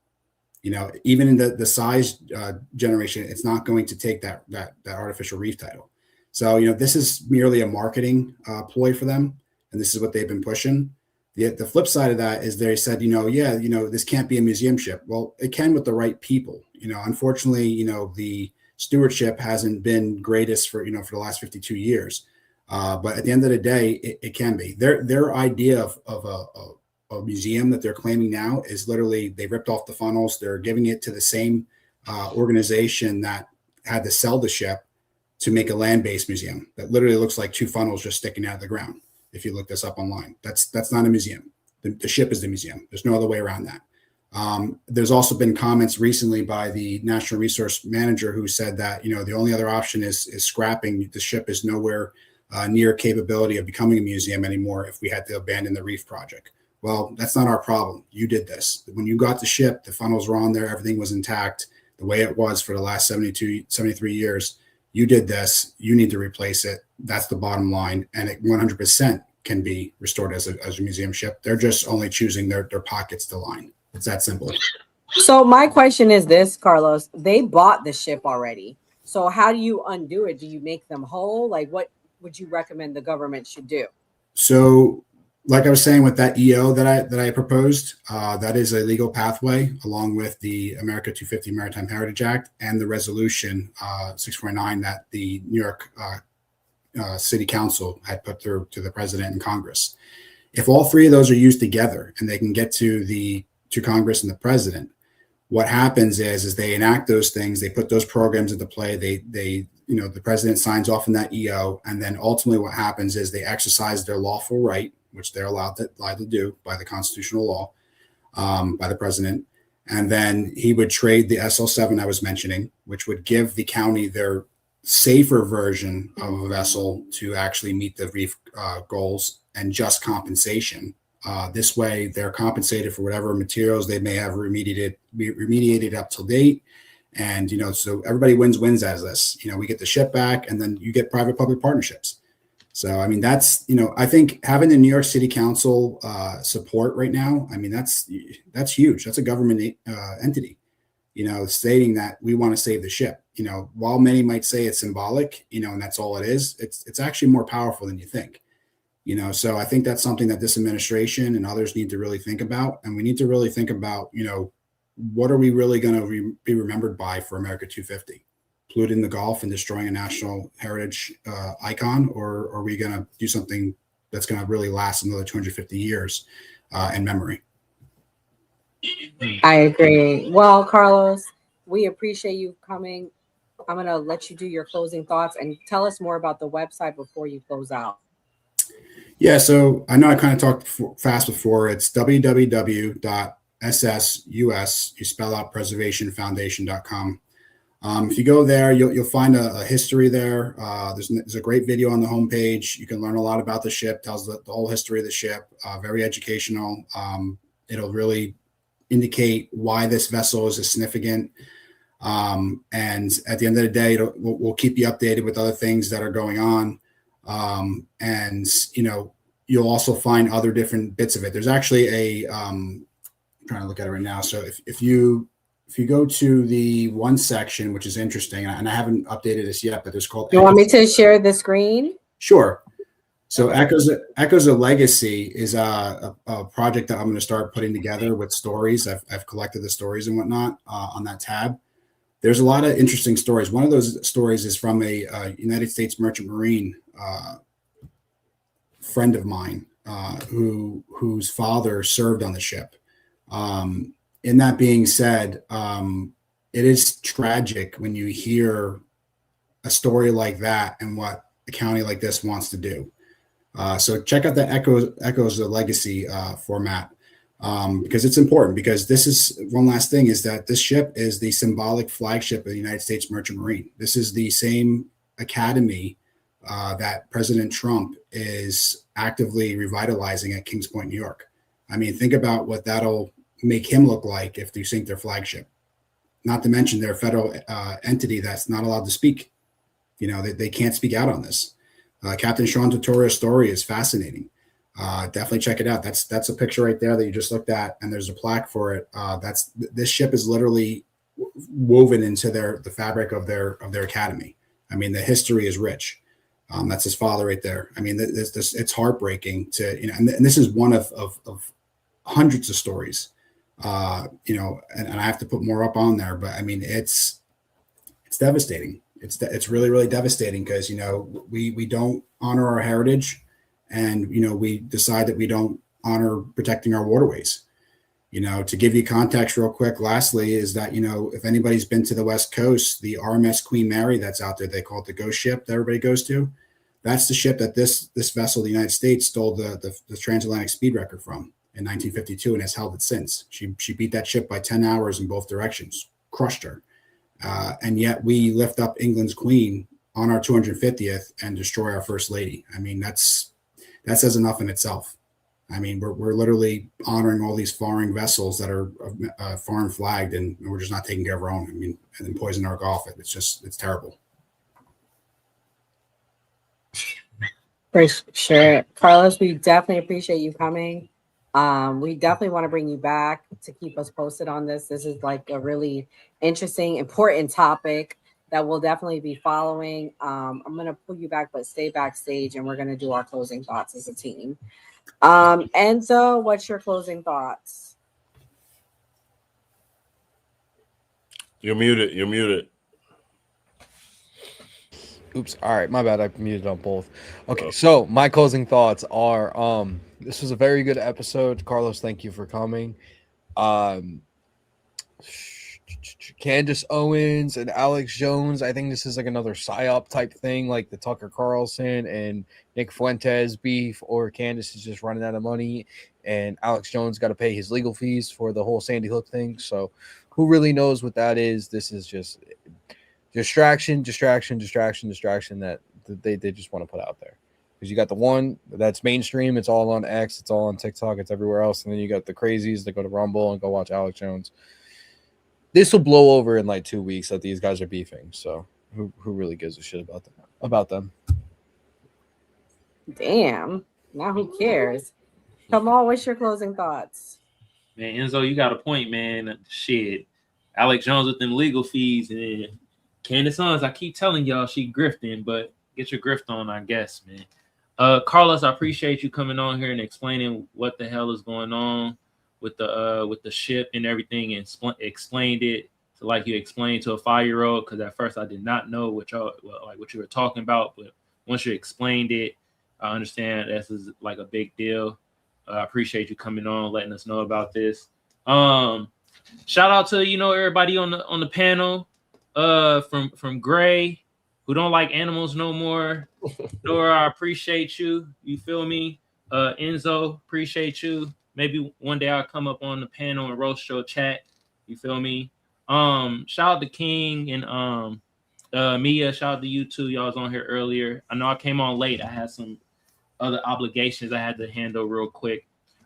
Even in the size generation, it's not going to take that artificial reef title. So this is merely a marketing ploy for them, and this is what they've been pushing. The flip side of that is they said, this can't be a museum ship. Well, it can with the right people. Unfortunately, the stewardship hasn't been greatest for the last 52 years. But at the end of the day, it can be. Their idea of a museum that they're claiming now is literally they ripped off the funnels. They're giving it to the same organization that had to sell the ship to make a land-based museum that literally looks like two funnels just sticking out of the ground. If you look this up online, that's not a museum. The ship is the museum. There's no other way around that. There's also been comments recently by the National Resource Manager who said that the only other option is scrapping. The ship is nowhere near capability of becoming a museum anymore if we had to abandon the reef project. Well, that's not our problem. You did this. When you got the ship, the funnels were on there. Everything was intact. the way it was for the last 73 years. You did this. You need to replace it. That's the bottom line. And it 100% can be restored as a museum ship. They're just only choosing their pockets to line. It's that simple. So my question is this, Carlos, they bought the ship already. So how do you undo it? Do you make them whole? Like, what would you recommend the government should do? So, like I was saying with that EO that I proposed, that is a legal pathway along with the America 250 Maritime Heritage Act and the resolution 649 that the New York City Council had put through to the president and Congress. If all three of those are used together and they can get to Congress and the president, what happens is they enact those things, they put those programs into play, they the president signs off on that EO, and then ultimately what happens is they exercise their lawful right, which they're allowed to do by the constitutional law, by the president, and then he would trade the SL7 I was mentioning, which would give the county their safer version of a vessel to actually meet the reef goals and just compensation. This way, they're compensated for whatever materials they may have remediated up to date. And, so everybody wins as this. We get the ship back, and then you get private-public partnerships. So, I mean, that's, I think having the New York City Council support right now, I mean, that's huge. That's a government entity, stating that we want to save the ship. While many might say it's symbolic, and that's all it is, it's actually more powerful than you think. So I think that's something that this administration and others need to really think about. And we need to really think about, what are we really going to be remembered by for America 250? Polluting the Gulf and destroying a national heritage icon? Or are we going to do something that's going to really last another 250 years in memory? I agree. Well, Carlos, we appreciate you coming. I'm going to let you do your closing thoughts and tell us more about the website before you close out. Yeah, so I know I kind of talked fast before. It's www.ssus, you spell out preservationfoundation.com. If you go there, you'll find a history there. There's a great video on the homepage. You can learn a lot about the ship, tells the whole history of the ship, very educational. It'll really indicate why this vessel is significant. And at the end of the day, we'll keep you updated with other things that are going on. And you'll also find other different bits of it. There's actually I'm trying to look at it right now. So if you go to the one section, which is interesting, and I haven't updated this yet, but there's called. You want me to share the screen? Sure. So Echoes of Legacy is a project that I'm going to start putting together with stories. I've collected the stories and whatnot on that tab. There's a lot of interesting stories. One of those stories is from a United States Merchant Marine friend of mine whose father served on the ship. In that being said, it is tragic when you hear a story like that and what a county like this wants to do. So check out the Echoes of Legacy format. Because it's important, because this is one last thing, is that this ship is the symbolic flagship of the United States Merchant Marine. This is the same academy that President Trump is actively revitalizing at Kings Point, New York. I mean, think about what that'll make him look like if they sink their flagship. Not to mention they're a federal entity that's not allowed to speak. They can't speak out on this. Captain Sean Tutorial's story is fascinating. Definitely check it out. That's a picture right there that you just looked at, and there's a plaque for it. This ship is literally woven into the fabric of their academy. I mean, the history is rich. That's his father right there. I mean, it's heartbreaking to and this is one of hundreds of stories. And I have to put more up on there, but I mean, it's devastating. It's really, really devastating because we don't honor our heritage. And, we decide that we don't honor protecting our waterways. To give you context real quick, lastly, is that, if anybody's been to the West Coast, the RMS Queen Mary that's out there, they call it the ghost ship that everybody goes to. That's the ship that this vessel, the United States, stole the transatlantic speed record from in 1952 and has held it since. She beat that ship by 10 hours in both directions, crushed her. And yet we lift up England's queen on our 250th and destroy our first lady. I mean, that says enough in itself. I mean, we're literally honoring all these foreign vessels that are foreign flagged, and we're just not taking care of our own. I mean, and then poison our Gulf. It's terrible. For sure. Carlos, we definitely appreciate you coming. We definitely want to bring you back to keep us posted on this. This is like a really interesting, important topic that we'll definitely be following. I'm going to pull you back, but stay backstage, and we're going to do our closing thoughts as a team. Enzo, what's your closing thoughts? You're muted. You're muted. Oops. All right, my bad. I muted on both. Okay, so my closing thoughts are this was a very good episode. Carlos, thank you for coming. Candace Owens and Alex Jones, I think this is like another psyop type thing, like the Tucker Carlson and Nick Fuentes beef, or Candace is just running out of money and Alex Jones got to pay his legal fees for the whole Sandy Hook thing. So who really knows what that is? This is just distraction that they just want to put out there, because you got the one that's mainstream, it's all on X, it's all on TikTok, it's everywhere else, and then you got the crazies that go to Rumble and go watch Alex Jones. This will blow over in like 2 weeks that these guys are beefing. So who really gives a shit about them? Damn. Now who cares? Come on, what's your closing thoughts? Man, Enzo, you got a point, man. Shit. Alex Jones with them legal fees, and Candace Owens, I keep telling y'all she grifting, but get your grift on, I guess, man. Carlos, I appreciate you coming on here and explaining what the hell is going on with the ship and everything, and explained it to like you explained to a 5-year-old, because at first I did not know what you were talking about, but once you explained it, I understand this is like a big deal. I appreciate you coming on, letting us know about this. Shout out to everybody on the panel, from Gray, who don't like animals no more. Dora, I appreciate you. You feel me? Enzo, appreciate you. Maybe one day I'll come up on the panel and roast your chat. You feel me? Shout out to King and Mia. Shout out to you too. Y'all was on here earlier. I know I came on late. I had some other obligations I had to handle real quick.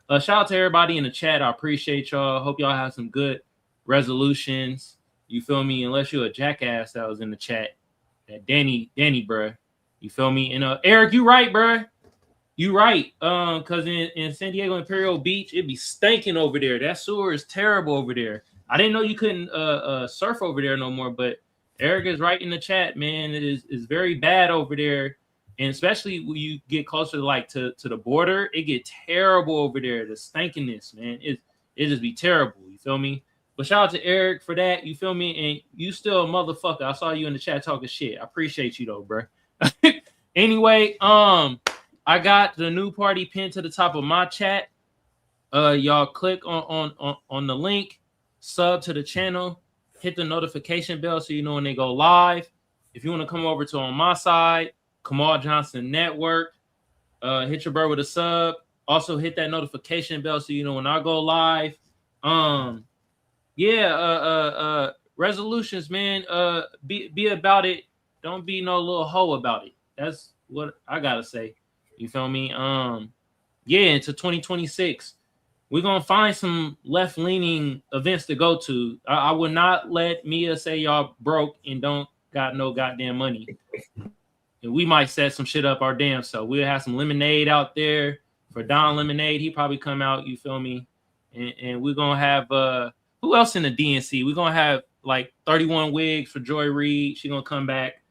Shout out to everybody in the chat. I appreciate y'all. Hope y'all have some good resolutions. You feel me? Unless you're a jackass that was in the chat. That Danny, bruh. You feel me? And Eric, you right, bruh. You right. Because in San Diego Imperial Beach, it'd be stinking over there. That sewer is terrible over there. I didn't know you couldn't surf over there no more, but Eric is right in the chat, man. It is very bad over there. And especially when you get closer to the border, it get terrible over there. The stinkiness, man. It just be terrible. You feel me? But shout out to Eric for that. You feel me? And you still a motherfucker. I saw you in the chat talking shit. I appreciate you though, bro. Anyway, I got the new party pinned to the top of my chat. Y'all click on the link, sub to the channel, hit the notification bell so you know when they go live. If you want to come over to on my side, Kamal Johnson Network, hit your bird with a sub. Also hit that notification bell so you know when I go live. Resolutions, man. Be about it. Don't be no little hoe about it. That's what I gotta say. You feel me? Into 2026, we're gonna find some left-leaning events to go to. I would not let Mia say y'all broke and don't got no goddamn money. And we might set some shit up our damn self. We'll have some lemonade out there for Don Lemonade. He probably come out, you feel me? And we're gonna have who else in the DNC? We're gonna have like 31 wigs for Joy Reid. She gonna come back.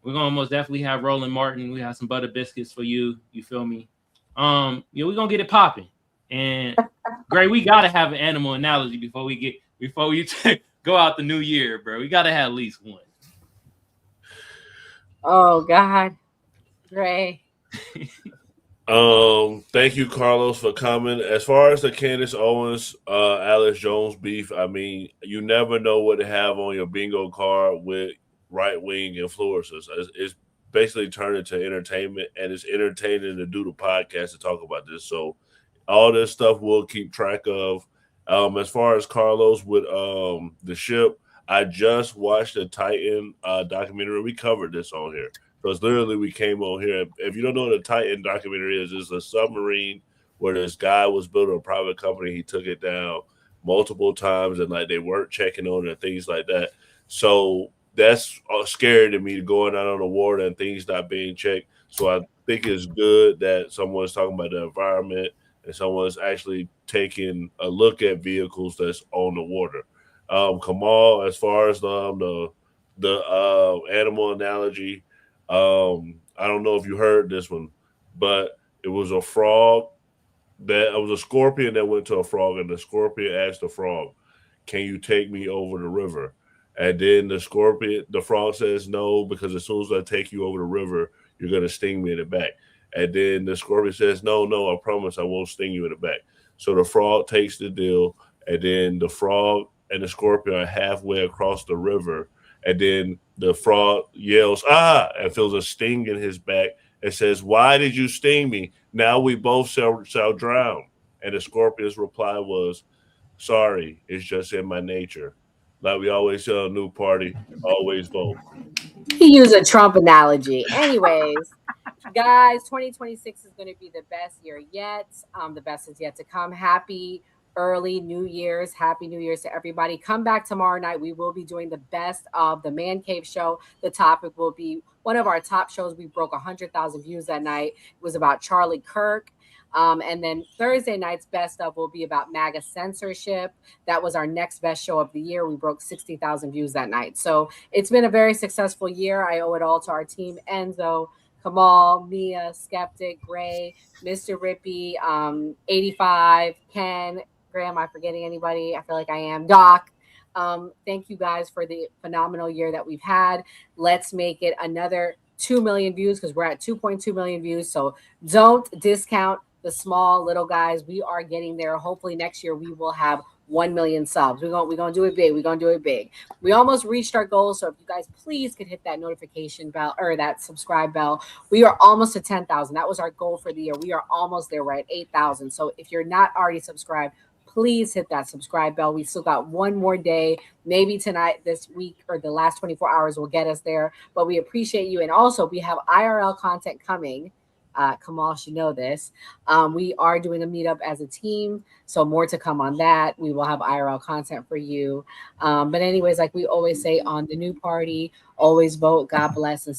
We're gonna most definitely have Roland Martin. We have some butter biscuits for you. You feel me? We're gonna get it popping. And Gray, we gotta have an animal analogy before we go out the new year, bro. We gotta have at least one. Oh God, Gray. Thank you, Carlos, for coming. As far as the Candace Owens, Alex Jones beef, I mean, you never know what to have on your bingo card with right-wing influencers. It's basically turned into entertainment, and it's entertaining to do the podcast to talk about this. So all this stuff we'll keep track of. As far as Carlos with the ship, I just watched the Titan documentary. We covered this on here. So it's literally we came on here. If you don't know what a Titan documentary is, it's a submarine where this guy was building a private company. He took it down multiple times, and like they weren't checking on it and things like that. So that's scary to me, going out on the water and things not being checked. So I think it's good that someone's talking about the environment and someone's actually taking a look at vehicles that's on the water. Kamal, as far as the animal analogy, I don't know if you heard this one, but it was a frog that it was a scorpion that went to a frog, and the scorpion asked the frog, "Can you take me over the river?" And then the frog says no, because as soon as I take you over the river, you're gonna sting me in the back. And then the scorpion says, "No, no, I promise I won't sting you in the back." So the frog takes the deal, and then the frog and the scorpion are halfway across the river, and then the frog yells, "Ah!" and feels a sting in his back and says, "Why did you sting me? Now we both shall drown." And the scorpion's reply was, "Sorry, it's just in my nature." Like we always tell a new party, always vote. He used a Trump analogy. Anyways, guys, 2026 is going to be the best year yet. The best is yet to come. Happy early New Year's. Happy New Year's to everybody. Come back tomorrow night. We will be doing the best of the Man Cave show. The topic will be one of our top shows. We broke 100,000 views that night. It was about Charlie Kirk. And then Thursday night's best of will be about MAGA censorship. That was our next best show of the year. We broke 60,000 views that night. So it's been a very successful year. I owe it all to our team: Enzo, Kamal, Mia, Skeptic, Ray, Mr. Rippy, 85, Ken, Graham. Am I forgetting anybody? I feel like I am. Doc. Thank you guys for the phenomenal year that we've had. Let's make it another 2 million views, because we're at 2.2 million views. So don't discount the small little guys. We are getting there. Hopefully next year we will have 1 million subs. We're gonna do it big. We're gonna do it big. We almost reached our goal. So if you guys please could hit that notification bell or that subscribe bell. We are almost to 10,000. That was our goal for the year. We are almost there. We're at 8,000. So if you're not already subscribed, please hit that subscribe bell. We still got one more day. Maybe tonight, this week, or the last 24 hours will get us there. But we appreciate you. And also, we have IRL content coming. Kamal should know this. We are doing a meetup as a team. So more to come on that. We will have IRL content for you. But anyways, like we always say on the new party, always vote. God bless. And